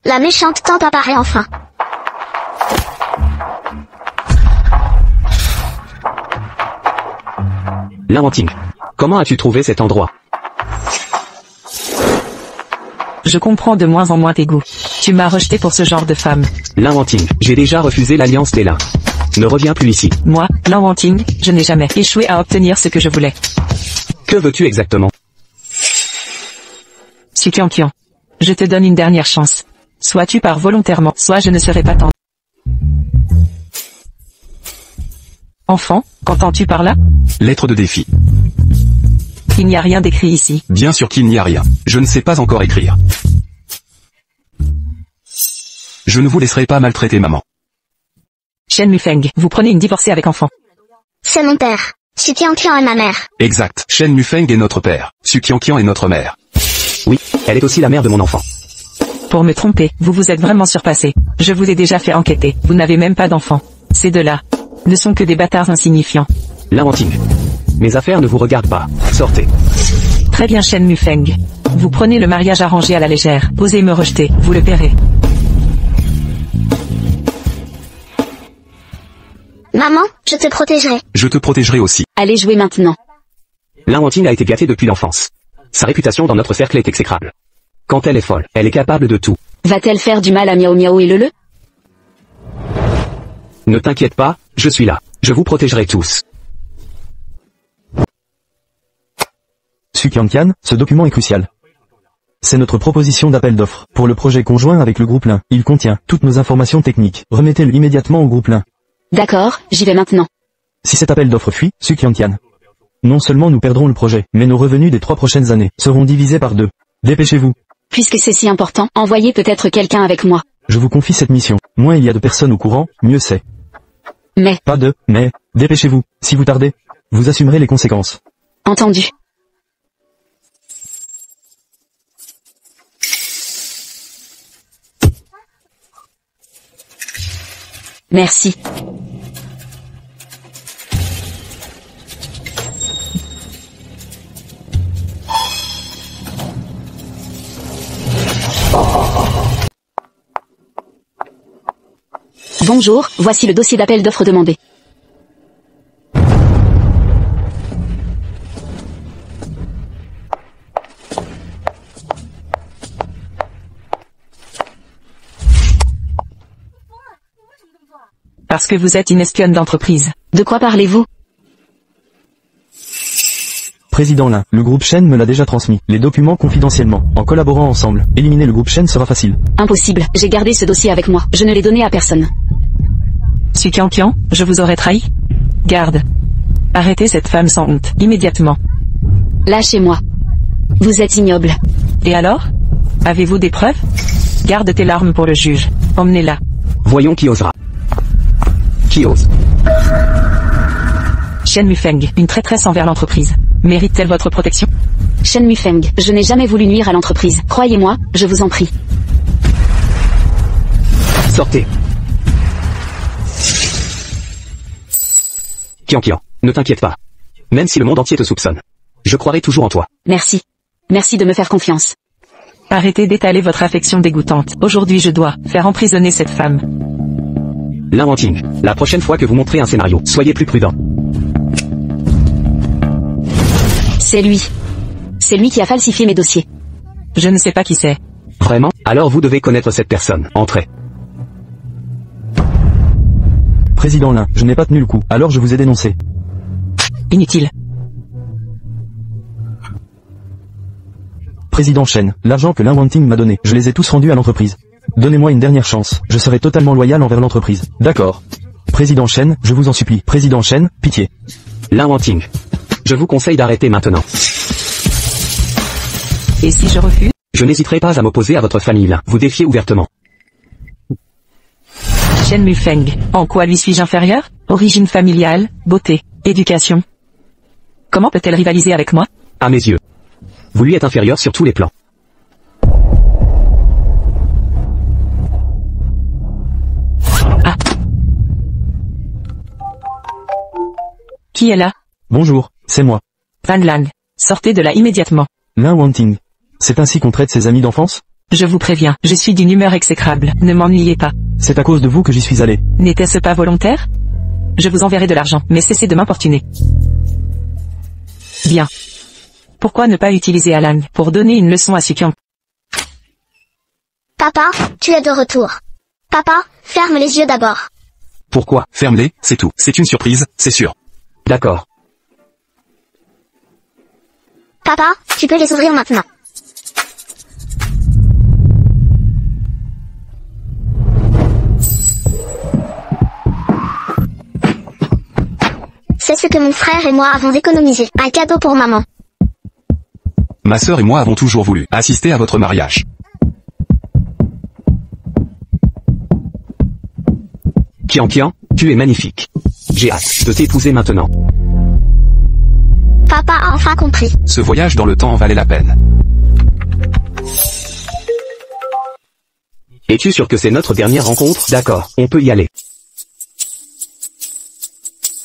La méchante tante apparaît enfin. Larenting, comment as-tu trouvé cet endroit? Je comprends de moins en moins tes goûts. Tu m'as rejeté pour ce genre de femme. Larenting, j'ai déjà refusé l'alliance des lins. Ne reviens plus ici. Moi, Lan Wanting, je n'ai jamais échoué à obtenir ce que je voulais. Que veux-tu exactement? Su Qian Qian. Je te donne une dernière chance. Soit tu pars volontairement, soit je ne serai pas tendre. Enfant, qu'entends-tu par là? Lettre de défi. Il n'y a rien d'écrit ici. Bien sûr qu'il n'y a rien. Je ne sais pas encore écrire. Je ne vous laisserai pas maltraiter maman. Shen Mufeng, vous prenez une divorcée avec enfant. C'est mon père. Su Qian Qian est ma mère. Exact. Shen Mufeng est notre père. Su Qian Qian est notre mère. Oui, elle est aussi la mère de mon enfant. Pour me tromper, vous vous êtes vraiment surpassé. Je vous ai déjà fait enquêter. Vous n'avez même pas d'enfant. Ces deux-là ne sont que des bâtards insignifiants. Larenting, mes affaires ne vous regardent pas. Sortez. Très bien Shen Mufeng. Vous prenez le mariage arrangé à la légère. Osez me rejeter, vous le paierez. Maman, je te protégerai. Je te protégerai aussi. Allez jouer maintenant. Larenting a été gâtée depuis l'enfance. Sa réputation dans notre cercle est exécrable. Quand elle est folle, elle est capable de tout. Va-t-elle faire du mal à Miao Miao et Lele? Ne t'inquiète pas, je suis là. Je vous protégerai tous. Su Qian Qian, ce document est crucial. C'est notre proposition d'appel d'offres pour le projet conjoint avec le groupe Lin. Il contient toutes nos informations techniques. Remettez-le immédiatement au groupe Lin. D'accord, j'y vais maintenant. Si cet appel d'offres fuit, Su Qiantian. Non seulement nous perdrons le projet, mais nos revenus des 3 prochaines années seront divisés par 2. Dépêchez-vous. Puisque c'est si important, envoyez peut-être quelqu'un avec moi. Je vous confie cette mission. Moins il y a de personnes au courant, mieux c'est. Mais, Pas de, mais, dépêchez-vous. Si vous tardez, vous assumerez les conséquences. entendu. Merci. Bonjour, voici le dossier d'appel d'offres demandé. Parce que vous êtes une espionne d'entreprise. De quoi parlez-vous? Président Lin, le groupe Shen me l'a déjà transmis. Les documents confidentiellement. En collaborant ensemble, éliminer le groupe Shen sera facile. Impossible, j'ai gardé ce dossier avec moi. Je ne l'ai donné à personne. Su Qianqian, je vous aurais trahi? Garde. Arrêtez cette femme sans honte, immédiatement. Lâchez-moi. Vous êtes ignoble. Et alors? Avez-vous des preuves? Garde tes larmes pour le juge. Emmenez-la. Voyons qui osera. Qui ose? Shen Mufeng, une traîtresse envers l'entreprise. Mérite-t-elle votre protection? Shen Mufeng, je n'ai jamais voulu nuire à l'entreprise. Croyez-moi, je vous en prie. Sortez. Qianqian, ne t'inquiète pas. Même si le monde entier te soupçonne, je croirai toujours en toi. Merci. Merci de me faire confiance. Arrêtez d'étaler votre affection dégoûtante. Aujourd'hui je dois faire emprisonner cette femme. Lin Wanting, la prochaine fois que vous montrez un scénario, soyez plus prudent. C'est lui. C'est lui qui a falsifié mes dossiers. Je ne sais pas qui c'est. Vraiment? Alors vous devez connaître cette personne. Entrez. Président Lin, je n'ai pas tenu le coup, alors je vous ai dénoncé. Inutile. Président Shen, l'argent que Lin Wanting m'a donné, je les ai tous rendus à l'entreprise. Donnez-moi une dernière chance, je serai totalement loyal envers l'entreprise. D'accord. Président Shen, je vous en supplie. Président Shen, pitié. Lin Wanting, je vous conseille d'arrêter maintenant. Et si je refuse? Je n'hésiterai pas à m'opposer à votre famille Lin. Vous défiez ouvertement. Shen Mufeng, en quoi lui suis-je inférieur? Origine familiale, beauté, éducation. Comment peut-elle rivaliser avec moi? À mes yeux, vous lui êtes inférieur sur tous les plans. Ah. Qui est là? Bonjour, c'est moi. Van Lang, sortez de là immédiatement. Lin Wanting. C'est ainsi qu'on traite ses amis d'enfance? Je vous préviens, je suis d'une humeur exécrable, ne m'ennuyez pas. C'est à cause de vous que j'y suis allé. N'était-ce pas volontaire? Je vous enverrai de l'argent, mais cessez de m'importuner. Bien. Pourquoi ne pas utiliser Alang pour donner une leçon à Su Qianqian? Papa, tu es de retour. Papa, ferme les yeux d'abord. Pourquoi? Ferme-les, c'est tout. C'est une surprise, c'est sûr. D'accord. Papa, tu peux les ouvrir maintenant. C'est ce que mon frère et moi avons économisé. Un cadeau pour maman. Ma sœur et moi avons toujours voulu assister à votre mariage. Qianqian, tu es magnifique. J'ai hâte de t'épouser maintenant. Papa a enfin compris. Ce voyage dans le temps en valait la peine. Es-tu sûr que c'est notre dernière rencontre? D'accord, on peut y aller.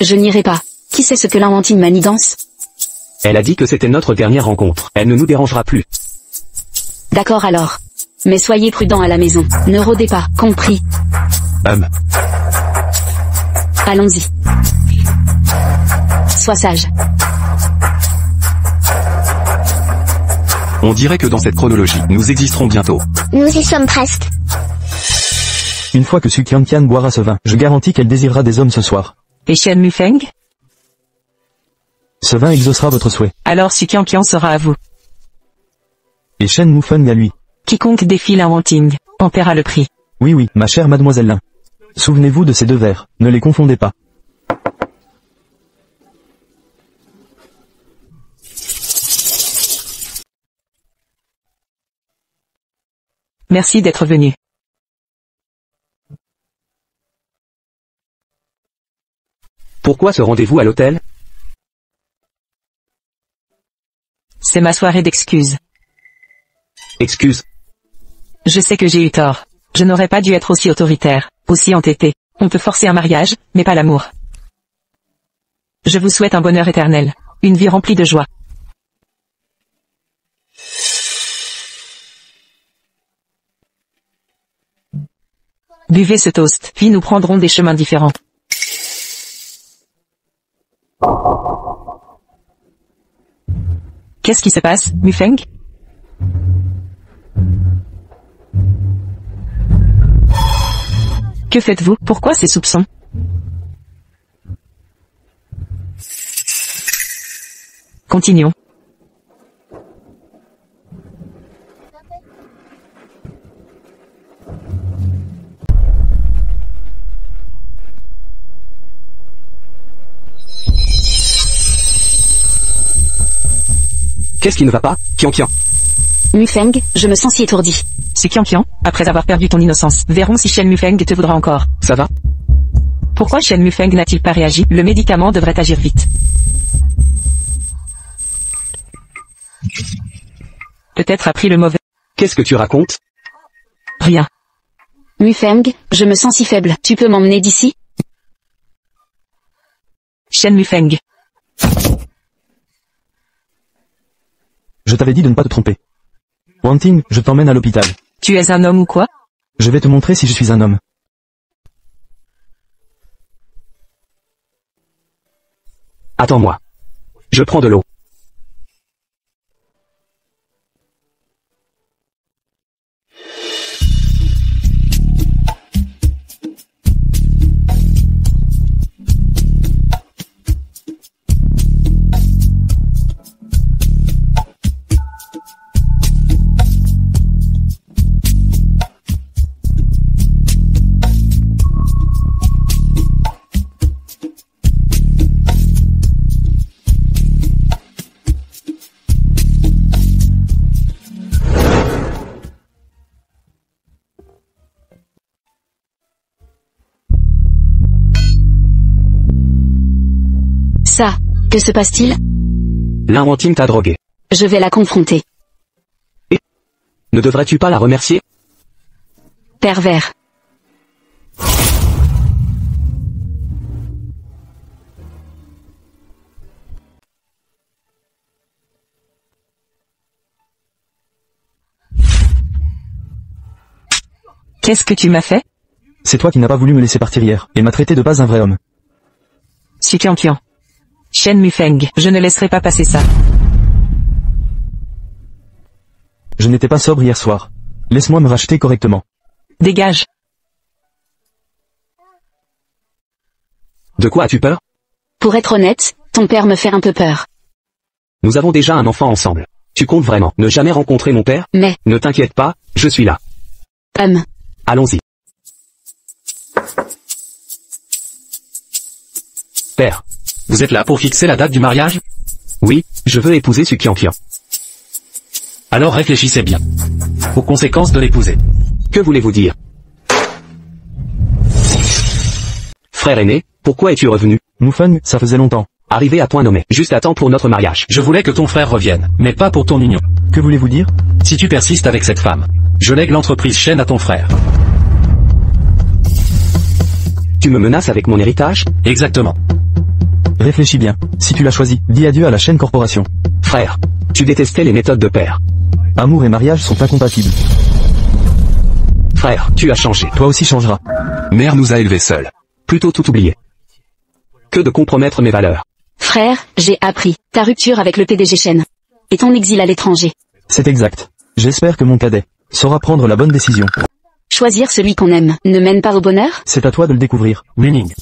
Je n'irai pas. Qui sait ce que Lin Wanting manidance? Elle a dit que c'était notre dernière rencontre. Elle ne nous dérangera plus. D'accord alors. Mais soyez prudents à la maison. Ne rôdez pas, compris. Allons-y. Sois sage. On dirait que dans cette chronologie, nous existerons bientôt. Nous y sommes presque. Une fois que Su Qianqian boira ce vin, je garantis qu'elle désirera des hommes ce soir. Et Shen Mufeng? Ce vin exaucera votre souhait. Alors Su Qianqian sera à vous. Et Shen Mufeng à lui. Quiconque défie Lin Wanting en paiera le prix. Oui, ma chère mademoiselle Lin. Souvenez-vous de ces deux vers, ne les confondez pas. Merci d'être venu. Pourquoi ce rendez-vous à l'hôtel? C'est ma soirée d'excuses. Excuse. Je sais que j'ai eu tort. Je n'aurais pas dû être aussi autoritaire, aussi entêté. On peut forcer un mariage, mais pas l'amour. Je vous souhaite un bonheur éternel. Une vie remplie de joie. Buvez ce toast, puis nous prendrons des chemins différents. Qu'est-ce qui se passe, Mufeng? Que faites-vous? Pourquoi ces soupçons? Continuons. Qu'est-ce qui ne va pas, Qian? Mufeng, je me sens si étourdi. C'est Qian, après avoir perdu ton innocence. Verrons si Shen Mufeng te voudra encore. Ça va? Pourquoi Shen Mufeng n'a-t-il pas réagi? Le médicament devrait agir vite. Peut-être a pris le mauvais... Qu'est-ce que tu racontes? Rien. Mufeng, je me sens si faible. Tu peux m'emmener d'ici? Shen Mufeng. Je t'avais dit de ne pas te tromper. Wanting, je t'emmène à l'hôpital. Tu es un homme ou quoi? Je vais te montrer si je suis un homme. Attends-moi. Je prends de l'eau. Ça, que se passe-t-il? L'Inwanting t'a drogué. Je vais la confronter. Et ne devrais-tu pas la remercier? Pervers. Qu'est-ce que tu m'as fait? C'est toi qui n'as pas voulu me laisser partir hier, et m'as traité de pas un vrai homme. Si Qian. Shen Mufeng, je ne laisserai pas passer ça. Je n'étais pas sobre hier soir. Laisse-moi me racheter correctement. Dégage. De quoi as-tu peur? Pour être honnête, ton père me fait un peu peur. Nous avons déjà un enfant ensemble. Tu comptes vraiment ne jamais rencontrer mon père? Mais... Ne t'inquiète pas, je suis là. Allons-y. Père. Vous êtes là pour fixer la date du mariage? Oui, je veux épouser ce Qian. Alors réfléchissez bien aux conséquences de l'épouser. Que voulez-vous dire? Frère aîné, pourquoi es-tu revenu? Mufeng, ça faisait longtemps. Arrivé à point nommé, juste à temps pour notre mariage. Je voulais que ton frère revienne, mais pas pour ton union. Que voulez-vous dire? Si tu persistes avec cette femme, je lègue l'entreprise Shen à ton frère. Tu me menaces avec mon héritage? Exactement. Réfléchis bien. Si tu l'as choisi, dis adieu à la Shen Corporation. Frère, tu détestais les méthodes de père. Amour et mariage sont incompatibles. Frère, tu as changé. Toi aussi changeras. Mère nous a élevés seuls. Plutôt tout oublier. Que de compromettre mes valeurs. Frère, j'ai appris ta rupture avec le PDG Shen. Et ton exil à l'étranger. C'est exact. J'espère que mon cadet saura prendre la bonne décision. Choisir celui qu'on aime ne mène pas au bonheur? C'est à toi de le découvrir. Winning.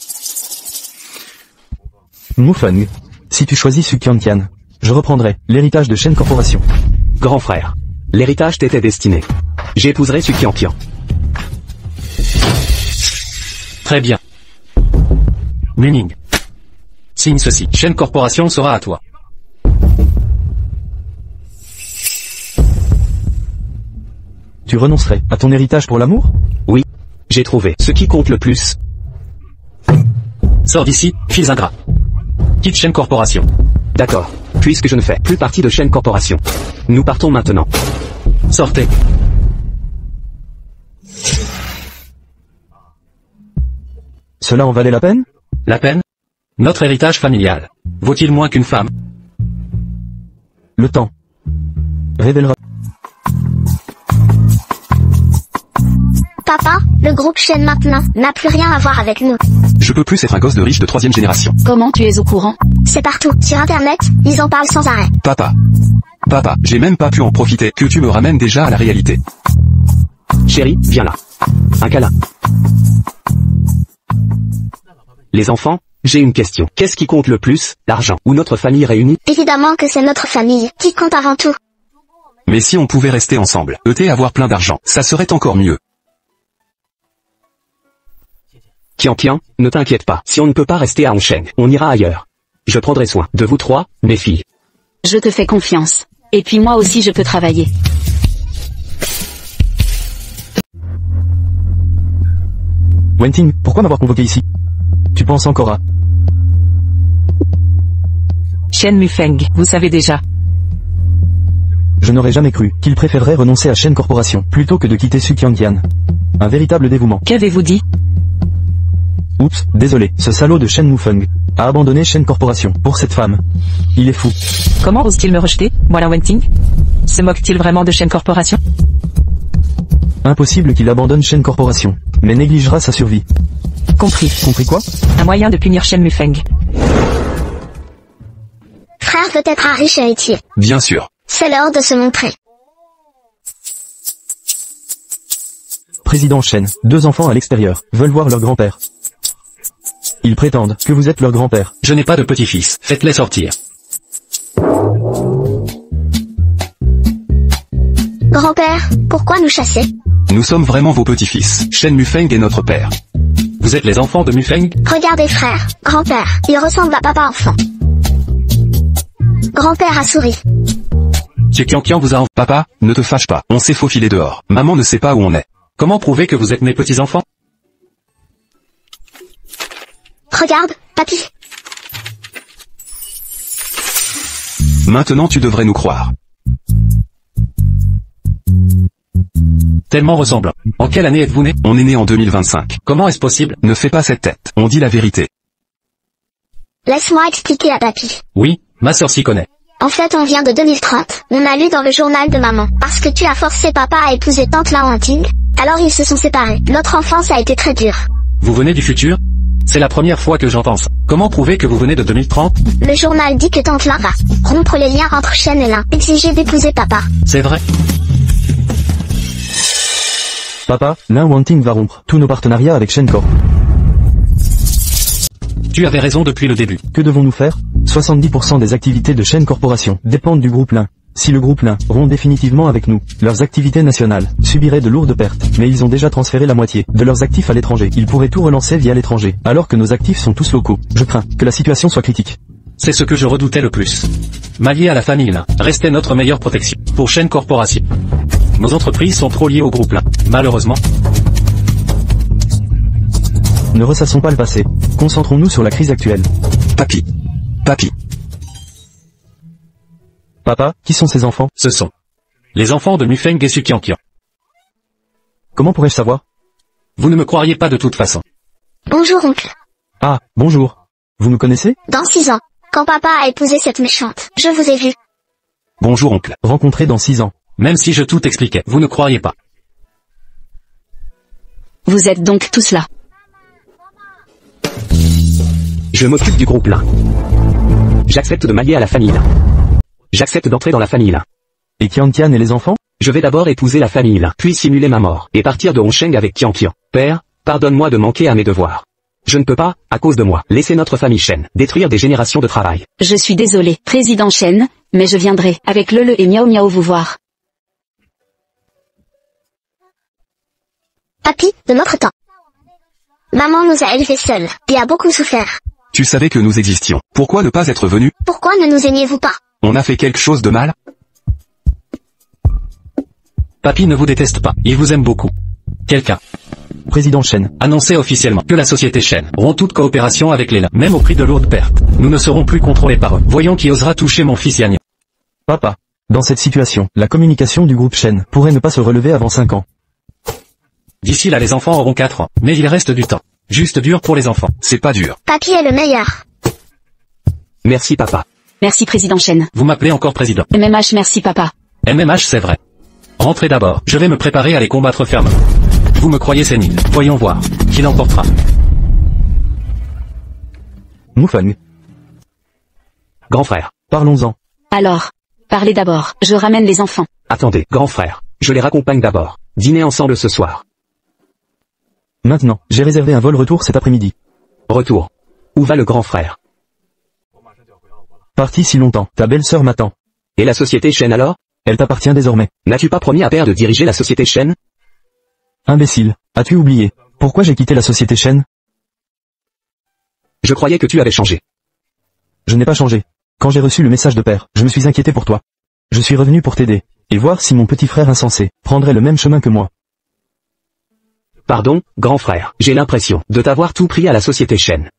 Mufeng, si tu choisis Su Qian, je reprendrai l'héritage de Shen Corporation. Grand frère, l'héritage t'était destiné. J'épouserai Su Qian. Très bien. Muning. Signe ceci. Shen Corporation sera à toi. Tu renoncerais à ton héritage pour l'amour? Oui. J'ai trouvé ce qui compte le plus. Sors d'ici, fils ingrat. Quitte Shen Corporation. D'accord. Puisque je ne fais plus partie de Shen Corporation. Nous partons maintenant. Sortez. Cela en valait la peine? La peine? Notre héritage familial. Vaut-il moins qu'une femme? Le temps révélera. Papa, le groupe Shen maintenant n'a plus rien à voir avec nous. Je peux plus être un gosse de riche de 3e génération. Comment tu es au courant? C'est partout, sur internet, ils en parlent sans arrêt. Papa. Papa, j'ai même pas pu en profiter, que tu me ramènes déjà à la réalité. Chérie, viens là. Un câlin. Les enfants, j'ai une question. Qu'est-ce qui compte le plus, l'argent ou notre famille réunie? Évidemment que c'est notre famille qui compte avant tout. Mais si on pouvait rester ensemble, avoir plein d'argent, ça serait encore mieux. Tian, ne t'inquiète pas. Si on ne peut pas rester à Hongsheng, on ira ailleurs. Je prendrai soin de vous trois, mes filles. Je te fais confiance. Et puis moi aussi je peux travailler. Wenting, pourquoi m'avoir convoqué ici? Tu penses encore à... Shen Mufeng, vous savez déjà. Je n'aurais jamais cru qu'il préférerait renoncer à Shen Corporation plutôt que de quitter Suqianqian. Un véritable dévouement. Qu'avez-vous dit? Oups, désolé, ce salaud de Shen Mufeng a abandonné Shen Corporation pour cette femme. Il est fou. Comment ose-t-il me rejeter, moi la Wenting? Se moque-t-il vraiment de Shen Corporation? Impossible qu'il abandonne Shen Corporation, mais négligera sa survie. Compris. Compris quoi? Un moyen de punir Shen Mufeng. Frère veut être un riche héritier. Bien sûr. C'est l'heure de se montrer. Président Shen, 2 enfants à l'extérieur, veulent voir leur grand-père. Ils prétendent que vous êtes leur grand-père. Je n'ai pas de petit-fils, faites-les sortir. Grand-père, pourquoi nous chasser? Nous sommes vraiment vos petits-fils. Shen Mufeng est notre père. Vous êtes les enfants de Mufeng? Regardez frère, grand-père, il ressemble à papa enfant. Grand-père a souri. Suqianqian vous a... Papa, ne te fâche pas, on s'est faufilé dehors. Maman ne sait pas où on est. Comment prouver que vous êtes mes petits-enfants? Regarde, papy. Maintenant tu devrais nous croire. Tellement ressemblant. En quelle année êtes-vous né? On est né en 2025. Comment est-ce possible? Ne fais pas cette tête, on dit la vérité. Laisse-moi expliquer à papy. Oui, ma sœur s'y connaît. En fait on vient de 2030, on a lu dans le journal de maman. Parce que tu as forcé papa à épouser tante La Wanting, alors ils se sont séparés. Notre enfance a été très dure. Vous venez du futur? C'est la première fois que j'entends ça. Comment prouver que vous venez de 2030? Le journal dit que tante La va rompre les liens entre Shen et Lin, exiger d'épouser papa. C'est vrai? Papa, Lin Wanting va rompre tous nos partenariats avec Shen Corp. Tu avais raison depuis le début. Que devons-nous faire? 70% des activités de Shen Corporation dépendent du groupe Lin. Si le groupe Lin rompt définitivement avec nous, leurs activités nationales subiraient de lourdes pertes, mais ils ont déjà transféré la moitié de leurs actifs à l'étranger. Ils pourraient tout relancer via l'étranger, alors que nos actifs sont tous locaux. Je crains que la situation soit critique. C'est ce que je redoutais le plus. M'allier à la famille Lin restait notre meilleure protection. Pour Shen Corporation, nos entreprises sont trop liées au groupe Lin. Malheureusement, ne ressassons pas le passé. Concentrons-nous sur la crise actuelle. Papy. Papy. Papa, qui sont ces enfants? Ce sont les enfants de Mufeng et Suqianqian. Comment pourrais-je savoir? Vous ne me croiriez pas de toute façon. Bonjour oncle. Ah, bonjour. Vous nous connaissez? Dans 6 ans, quand papa a épousé cette méchante, je vous ai vu. Bonjour oncle. Rencontrés dans 6 ans. Même si je tout expliquais, vous ne croiriez pas. Vous êtes donc tous là. Je m'occupe du groupe Lin. J'accepte de m'allier à la famille Lin. J'accepte d'entrer dans la famille Lin. Et Qianqian et les enfants? Je vais d'abord épouser la famille Lin, puis simuler ma mort, et partir de Hongsheng avec Qianqian. Père, pardonne-moi de manquer à mes devoirs. Je ne peux pas, à cause de moi, laisser notre famille Shen détruire des générations de travail. Je suis désolé, président Shen, mais je viendrai avec Lele et Miao Miao vous voir. Papy, de notre temps. Maman nous a élevés seuls, et a beaucoup souffert. Tu savais que nous existions. Pourquoi ne pas être venu? Pourquoi ne nous aimiez-vous pas? On a fait quelque chose de mal? Papy ne vous déteste pas, il vous aime beaucoup. Quelqu'un Président Shen. annonçait officiellement que la société Shen rompt toute coopération avec les lins, même au prix de lourdes pertes. Nous ne serons plus contrôlés par eux. Voyons qui osera toucher mon fils Yann. Papa. Dans cette situation, la communication du groupe Shen pourrait ne pas se relever avant 5 ans. D'ici là les enfants auront 4 ans, mais il reste du temps. Juste dur pour les enfants. C'est pas dur. Papy est le meilleur. Merci papa. Merci président Shen. Vous m'appelez encore président. MMH merci papa. MMH c'est vrai. Rentrez d'abord, je vais me préparer à les combattre fermement. Vous me croyez sénile, voyons voir, qui l'emportera. Mufeng. Grand frère. Parlons-en. Alors, parlez d'abord, je ramène les enfants. Attendez, grand frère. Je les raccompagne d'abord. Dîner ensemble ce soir. Maintenant, j'ai réservé un vol retour cet après-midi. Retour. Où va le grand frère? Parti si longtemps, ta belle-sœur m'attend. Et la société Shen alors? Elle t'appartient désormais. N'as-tu pas promis à père de diriger la société Shen? Imbécile, as-tu oublié? Pourquoi j'ai quitté la société Shen? Je croyais que tu avais changé. Je n'ai pas changé. Quand j'ai reçu le message de père, je me suis inquiété pour toi. Je suis revenu pour t'aider, et voir si mon petit frère insensé prendrait le même chemin que moi. Pardon, grand frère, j'ai l'impression de t'avoir tout pris à la société Shen.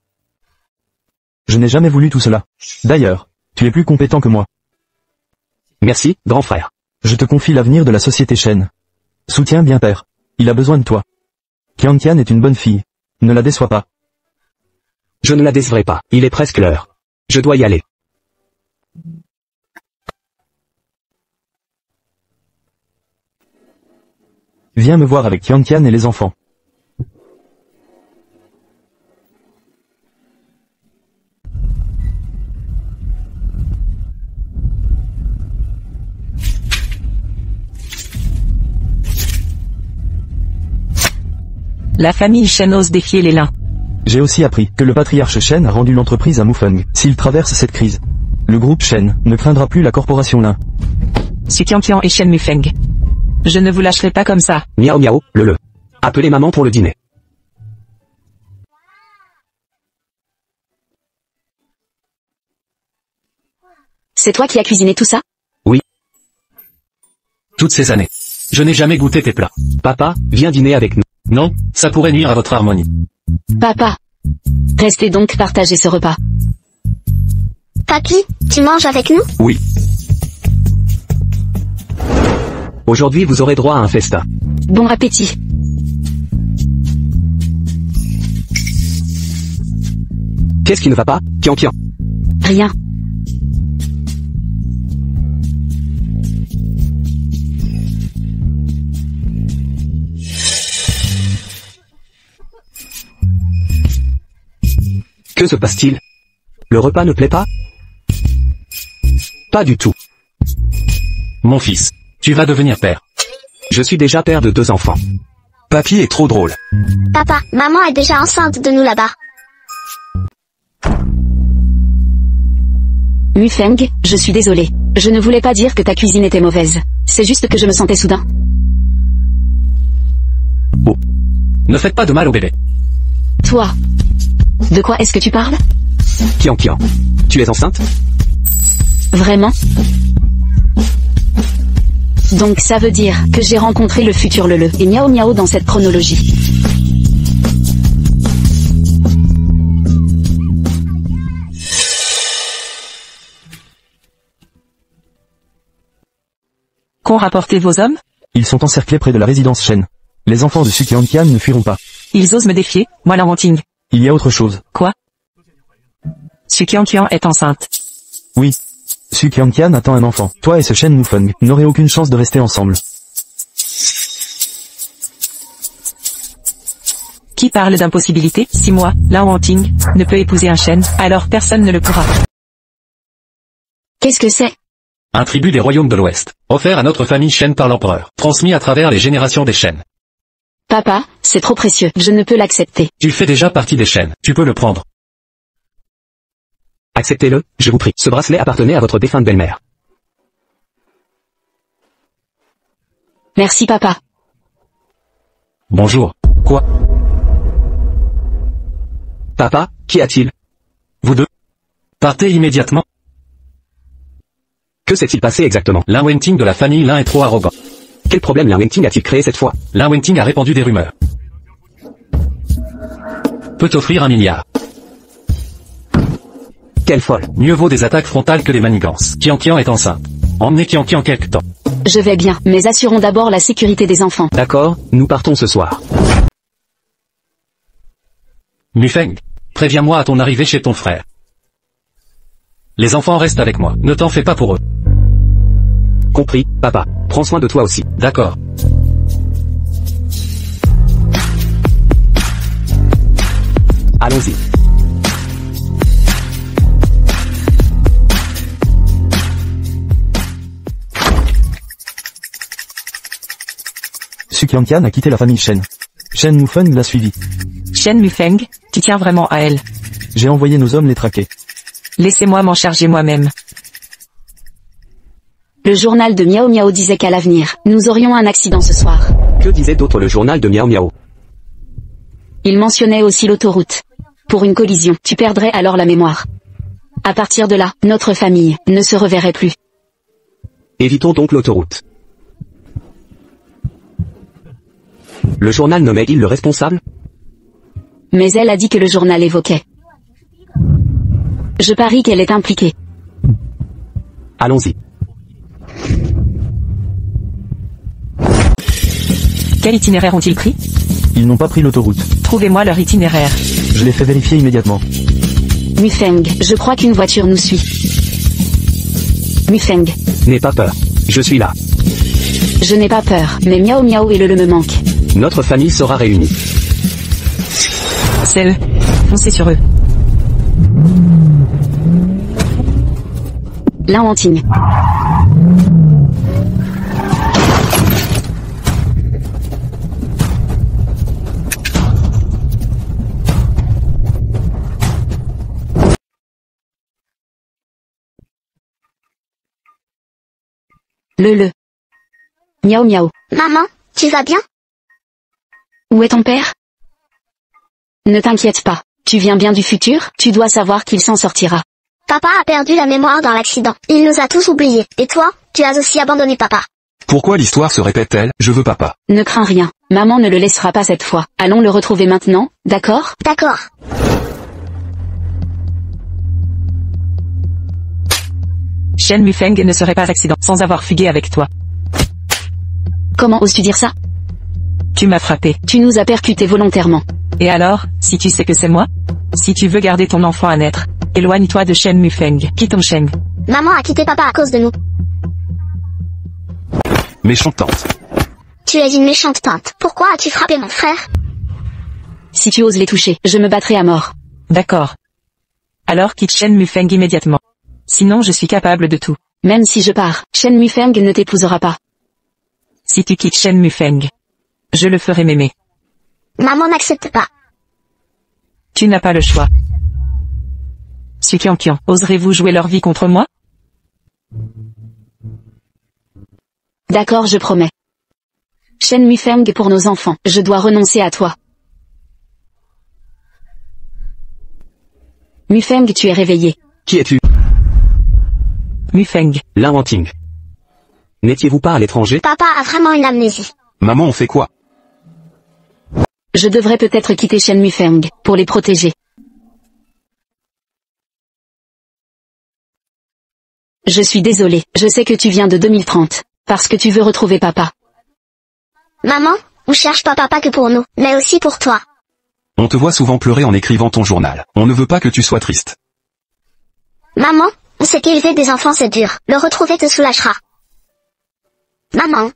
Je n'ai jamais voulu tout cela. D'ailleurs, tu es plus compétent que moi. Merci, grand frère. Je te confie l'avenir de la société Shen. Soutiens bien père. Il a besoin de toi. Qianqian est une bonne fille. Ne la déçois pas. Je ne la décevrai pas, il est presque l'heure. Je dois y aller. Viens me voir avec Qianqian et les enfants. La famille Shen ose défier les lins. J'ai aussi appris que le patriarche Shen a rendu l'entreprise à Mufeng. S'il traverse cette crise, le groupe Shen ne craindra plus la corporation Lin. Su Qianqian et Shen Mufeng. Je ne vous lâcherai pas comme ça. Miao miao, le. Appelez maman pour le dîner. C'est toi qui as cuisiné tout ça? Toutes ces années. Je n'ai jamais goûté tes plats. Papa, viens dîner avec nous. Non, ça pourrait nuire à votre harmonie. Papa. Restez donc partager ce repas. Papy, tu manges avec nous? Oui. Aujourd'hui vous aurez droit à un festin. Bon appétit. Qu'est-ce qui ne va pas, Qianqian? Rien. Que se passe-t-il? Le repas ne plaît pas? Pas du tout. Mon fils, tu vas devenir père. Je suis déjà père de 2 enfants. Papy est trop drôle. Papa, maman est déjà enceinte de nous là-bas. Mufeng, je suis désolée. Je ne voulais pas dire que ta cuisine était mauvaise. C'est juste que je me sentais soudain. Oh. Ne faites pas de mal au bébé. Toi. De quoi est-ce que tu parles? Qianqian. Tu es enceinte? Vraiment? Donc ça veut dire que j'ai rencontré le futur Lele et Miao Miao dans cette chronologie. Qu'ont rapporté vos hommes? Ils sont encerclés près de la résidence Shen. Les enfants de Su Qianqian ne fuiront pas. Ils osent me défier, moi la Wanting. Il y a autre chose. Quoi? Su Qianqian est enceinte. Oui. Su Qianqian attend un enfant. Toi et ce Shen Mufeng n'aurez aucune chance de rester ensemble. Qui parle d'impossibilité? Si moi, la Wanting, ne peut épouser un Shen, alors personne ne le pourra. Qu'est-ce que c'est? Un tribut des royaumes de l'Ouest, offert à notre famille Shen par l'empereur, transmis à travers les générations des Shen. Papa, c'est trop précieux, je ne peux l'accepter. Tu fais déjà partie des Shen, tu peux le prendre. Acceptez-le, je vous prie. Ce bracelet appartenait à votre défunte belle-mère. Merci papa. Bonjour. Quoi? Papa, qu'y a-t-il? Vous deux. Partez immédiatement. Que s'est-il passé exactement? L'un Wenting de la famille Lin est trop arrogant. Quel problème Lin Wenting a-t-il créé cette fois? Lin Wenting a répandu des rumeurs. Peut offrir 1 milliard. Quelle folle. Mieux vaut des attaques frontales que des manigances. Qian est enceinte. Emmenez Qian quelque temps. Je vais bien, mais assurons d'abord la sécurité des enfants. D'accord, nous partons ce soir. Mufeng, préviens-moi à ton arrivée chez ton frère. Les enfants restent avec moi, ne t'en fais pas pour eux. Compris, papa. Prends soin de toi aussi. D'accord. Allons-y. Su Qiantian a quitté la famille Shen. Shen Mufeng l'a suivi. Shen Mufeng, tu tiens vraiment à elle. J'ai envoyé nos hommes les traquer. Laissez-moi m'en charger moi-même. Le journal de Miao Miao disait qu'à l'avenir, nous aurions un accident ce soir. Que disait d'autre le journal de Miao Miao? Il mentionnait aussi l'autoroute. Pour une collision, tu perdrais alors la mémoire. À partir de là, notre famille ne se reverrait plus. Évitons donc l'autoroute. Le journal nommait-il le responsable? Mais elle a dit que le journal évoquait. Je parie qu'elle est impliquée. Allons-y. Quel itinéraire ont-ils pris? Ils n'ont pas pris l'autoroute. Trouvez-moi leur itinéraire. Je l'ai fait vérifier immédiatement. Mufeng, je crois qu'une voiture nous suit. Mufeng. N'aie pas peur. Je suis là. Je n'ai pas peur, mais Miao Miao et le me manquent. Notre famille sera réunie. C'est eux. Foncez sur eux. Lin Wenting. Le. Miao Miao. Maman, tu vas bien? Où est ton père? Ne t'inquiète pas. Tu viens bien du futur, tu dois savoir qu'il s'en sortira. Papa a perdu la mémoire dans l'accident. Il nous a tous oubliés. Et toi, tu as aussi abandonné papa. Pourquoi l'histoire se répète-t-elle? Je veux papa. Ne crains rien. Maman ne le laissera pas cette fois. Allons le retrouver maintenant, d'accord? D'accord. Shen Mufeng ne serait pas accident sans avoir fugué avec toi. Comment oses-tu dire ça? Tu m'as frappé. Tu nous as percutés volontairement. Et alors, si tu sais que c'est moi? Si tu veux garder ton enfant à naître, éloigne-toi de Shen Mufeng. Quitte Sheng. Maman a quitté papa à cause de nous. Méchante tante. Tu es une méchante tante. Pourquoi as-tu frappé mon frère? Si tu oses les toucher, je me battrai à mort. D'accord. Alors quitte Shen Mufeng immédiatement. Sinon je suis capable de tout. Même si je pars, Shen Mufeng ne t'épousera pas. Si tu quittes Shen Mufeng, je le ferai m'aimer. Maman n'accepte pas. Tu n'as pas le choix. Su Qianqian, oserez-vous jouer leur vie contre moi? D'accord, je promets. Shen Mufeng pour nos enfants, je dois renoncer à toi. Mufeng, tu es réveillé. Qui es-tu? Mufeng. Lin Wenting. N'étiez-vous pas à l'étranger? Papa a vraiment une amnésie. Maman, on fait quoi? Je devrais peut-être quitter Shen Mufeng, pour les protéger. Je suis désolé, je sais que tu viens de 2030, parce que tu veux retrouver papa. Maman, on cherche pas papa que pour nous, mais aussi pour toi. On te voit souvent pleurer en écrivant ton journal. On ne veut pas que tu sois triste. Maman, on sait qu'élever des enfants c'est dur. Le retrouver te soulagera. Maman.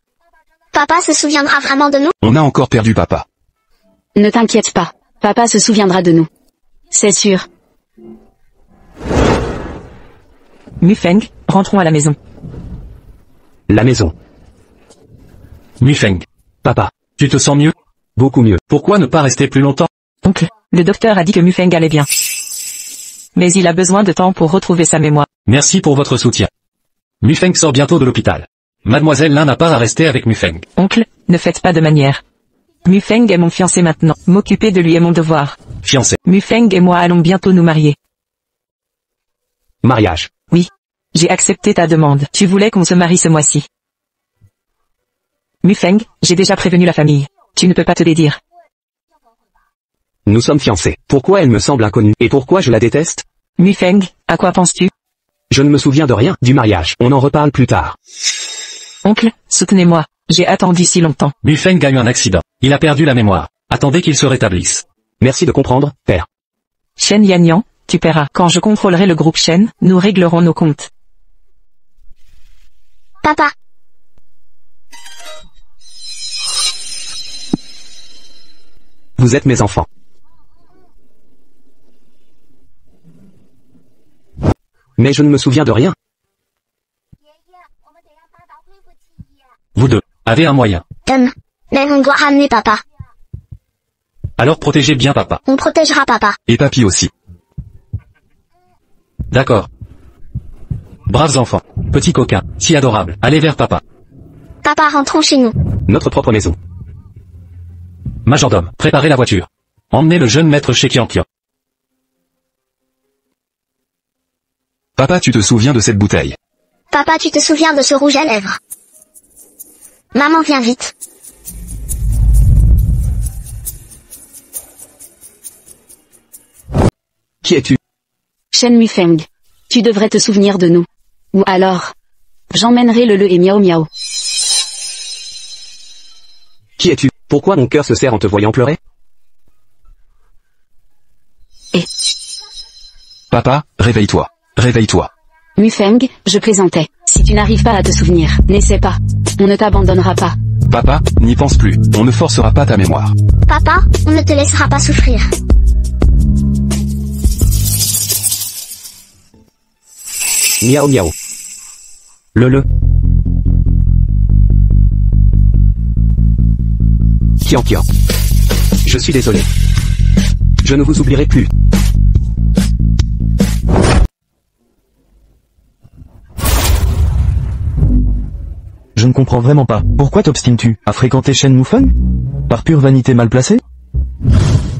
Papa se souviendra vraiment de nous? On a encore perdu papa. Ne t'inquiète pas, papa se souviendra de nous. C'est sûr. Mufeng, rentrons à la maison. La maison. Mufeng. Papa. Tu te sens mieux? Beaucoup mieux. Pourquoi ne pas rester plus longtemps? Oncle, le docteur a dit que Mufeng allait bien. Mais il a besoin de temps pour retrouver sa mémoire. Merci pour votre soutien. Mufeng sort bientôt de l'hôpital. Mademoiselle Lin n'a pas à rester avec Mufeng. Oncle, ne faites pas de manière. Mufeng est mon fiancé maintenant. M'occuper de lui est mon devoir. Fiancé. Mufeng et moi allons bientôt nous marier. Mariage. Oui. J'ai accepté ta demande. Tu voulais qu'on se marie ce mois-ci. Mufeng, j'ai déjà prévenu la famille. Tu ne peux pas te dédire. Nous sommes fiancés. Pourquoi elle me semble inconnue? Et pourquoi je la déteste? Mufeng, à quoi penses-tu? Je ne me souviens de rien du mariage. On en reparle plus tard. Oncle, soutenez-moi. J'ai attendu si longtemps. Mufeng a eu un accident. Il a perdu la mémoire. Attendez qu'il se rétablisse. Merci de comprendre, père. Shen Yanyan, tu paieras. Quand je contrôlerai le groupe Shen, nous réglerons nos comptes. Papa. Vous êtes mes enfants. Mais je ne me souviens de rien. Vous deux avez un moyen. Mais on doit ramener papa. Alors protégez bien papa. On protégera papa. Et papy aussi. D'accord. Braves enfants. Petits coquins, si adorables. Allez vers papa. Papa, rentrons chez nous. Notre propre maison. Majordome, préparez la voiture. Emmenez le jeune maître chez Qianqian. Papa, tu te souviens de cette bouteille? Papa, tu te souviens de ce rouge à lèvres? Maman, viens vite. Qui es-tu? Shen Mufeng. Tu devrais te souvenir de nous. Ou alors, j'emmènerai le et Miao Miao. Qui es-tu? Pourquoi mon cœur se serre en te voyant pleurer? Papa, réveille-toi. Réveille-toi. Mufeng, je plaisantais. Si tu n'arrives pas à te souvenir, n'essaie pas. On ne t'abandonnera pas. Papa, n'y pense plus. On ne forcera pas ta mémoire. Papa, on ne te laissera pas souffrir. Miao miao. Le. Qianqian. Je suis désolé. Je ne vous oublierai plus. Je ne comprends vraiment pas. Pourquoi t'obstines-tu à fréquenter Shen Mufeng? Par pure vanité mal placée?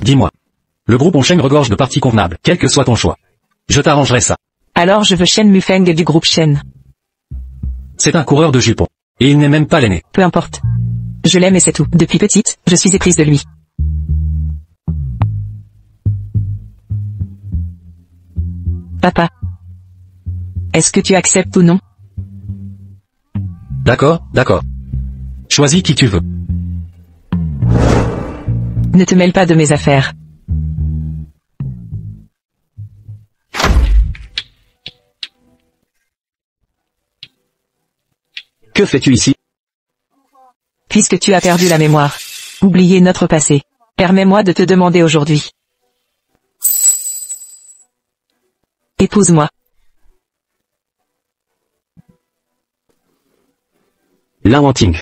Dis-moi. Le groupe Onsheng regorge de parties convenables, quel que soit ton choix. Je t'arrangerai ça. Alors je veux Shen Mufeng du groupe Shen. C'est un coureur de jupons. Et il n'est même pas l'aîné. Peu importe. Je l'aime et c'est tout. Depuis petite, je suis éprise de lui. Papa. Est-ce que tu acceptes ou non? D'accord, d'accord. Choisis qui tu veux. Ne te mêle pas de mes affaires. Que fais-tu ici? Puisque tu as perdu la mémoire. Oubliez notre passé. Permets-moi de te demander aujourd'hui. Épouse-moi. L'inventing.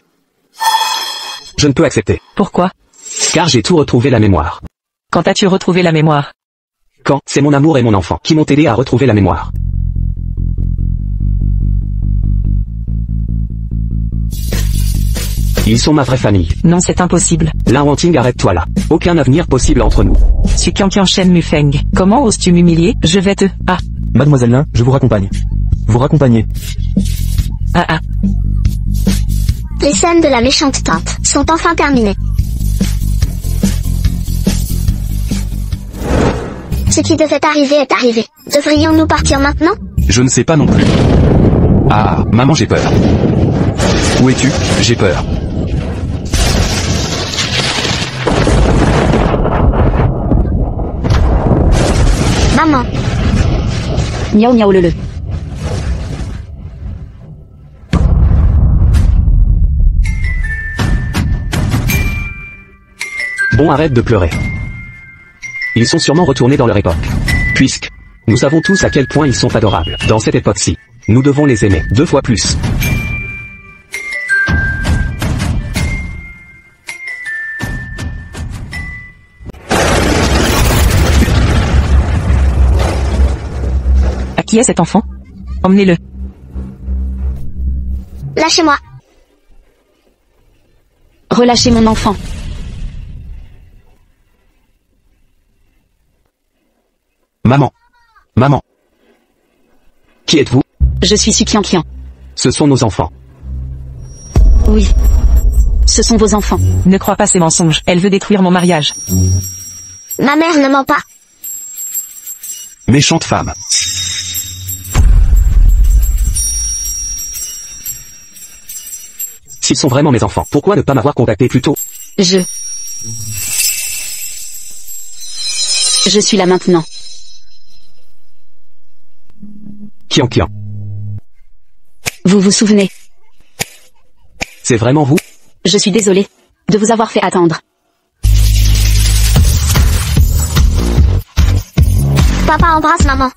Je ne peux accepter. Pourquoi? Car j'ai tout retrouvé la mémoire. Quand as-tu retrouvé la mémoire? Quand, c'est mon amour et mon enfant qui m'ont aidé à retrouver la mémoire. Ils sont ma vraie famille. Non, c'est impossible. L'inventing, arrête-toi là. Aucun avenir possible entre nous. Suis Qianqian Shen Mufeng. Comment oses-tu m'humilier? Je vais te... Ah. Mademoiselle Lin, je vous raccompagne. Vous raccompagnez. Ah. Les scènes de la méchante tante sont enfin terminées. Ce qui devait arriver est arrivé. Devrions-nous partir maintenant? Je ne sais pas non plus. Ah, maman, j'ai peur. Où es-tu? J'ai peur. Maman. Miao Miao le. Bon, arrête de pleurer. Ils sont sûrement retournés dans leur époque. Puisque, nous savons tous à quel point ils sont adorables. Dans cette époque-ci, nous devons les aimer 2 fois plus. À qui est cet enfant? Emmenez-le. Lâchez-moi. Relâchez mon enfant. Maman. Maman. Qui êtes-vous? Je suis Su Qianqian. Ce sont nos enfants. Oui. Ce sont vos enfants. Ne crois pas ces mensonges, elle veut détruire mon mariage. Ma mère ne ment pas. Méchante femme. S'ils sont vraiment mes enfants, pourquoi ne pas m'avoir contacté plus tôt? Je suis là maintenant. Qianqian. Vous vous souvenez? C'est vraiment vous? Je suis désolée de vous avoir fait attendre. Papa embrasse maman.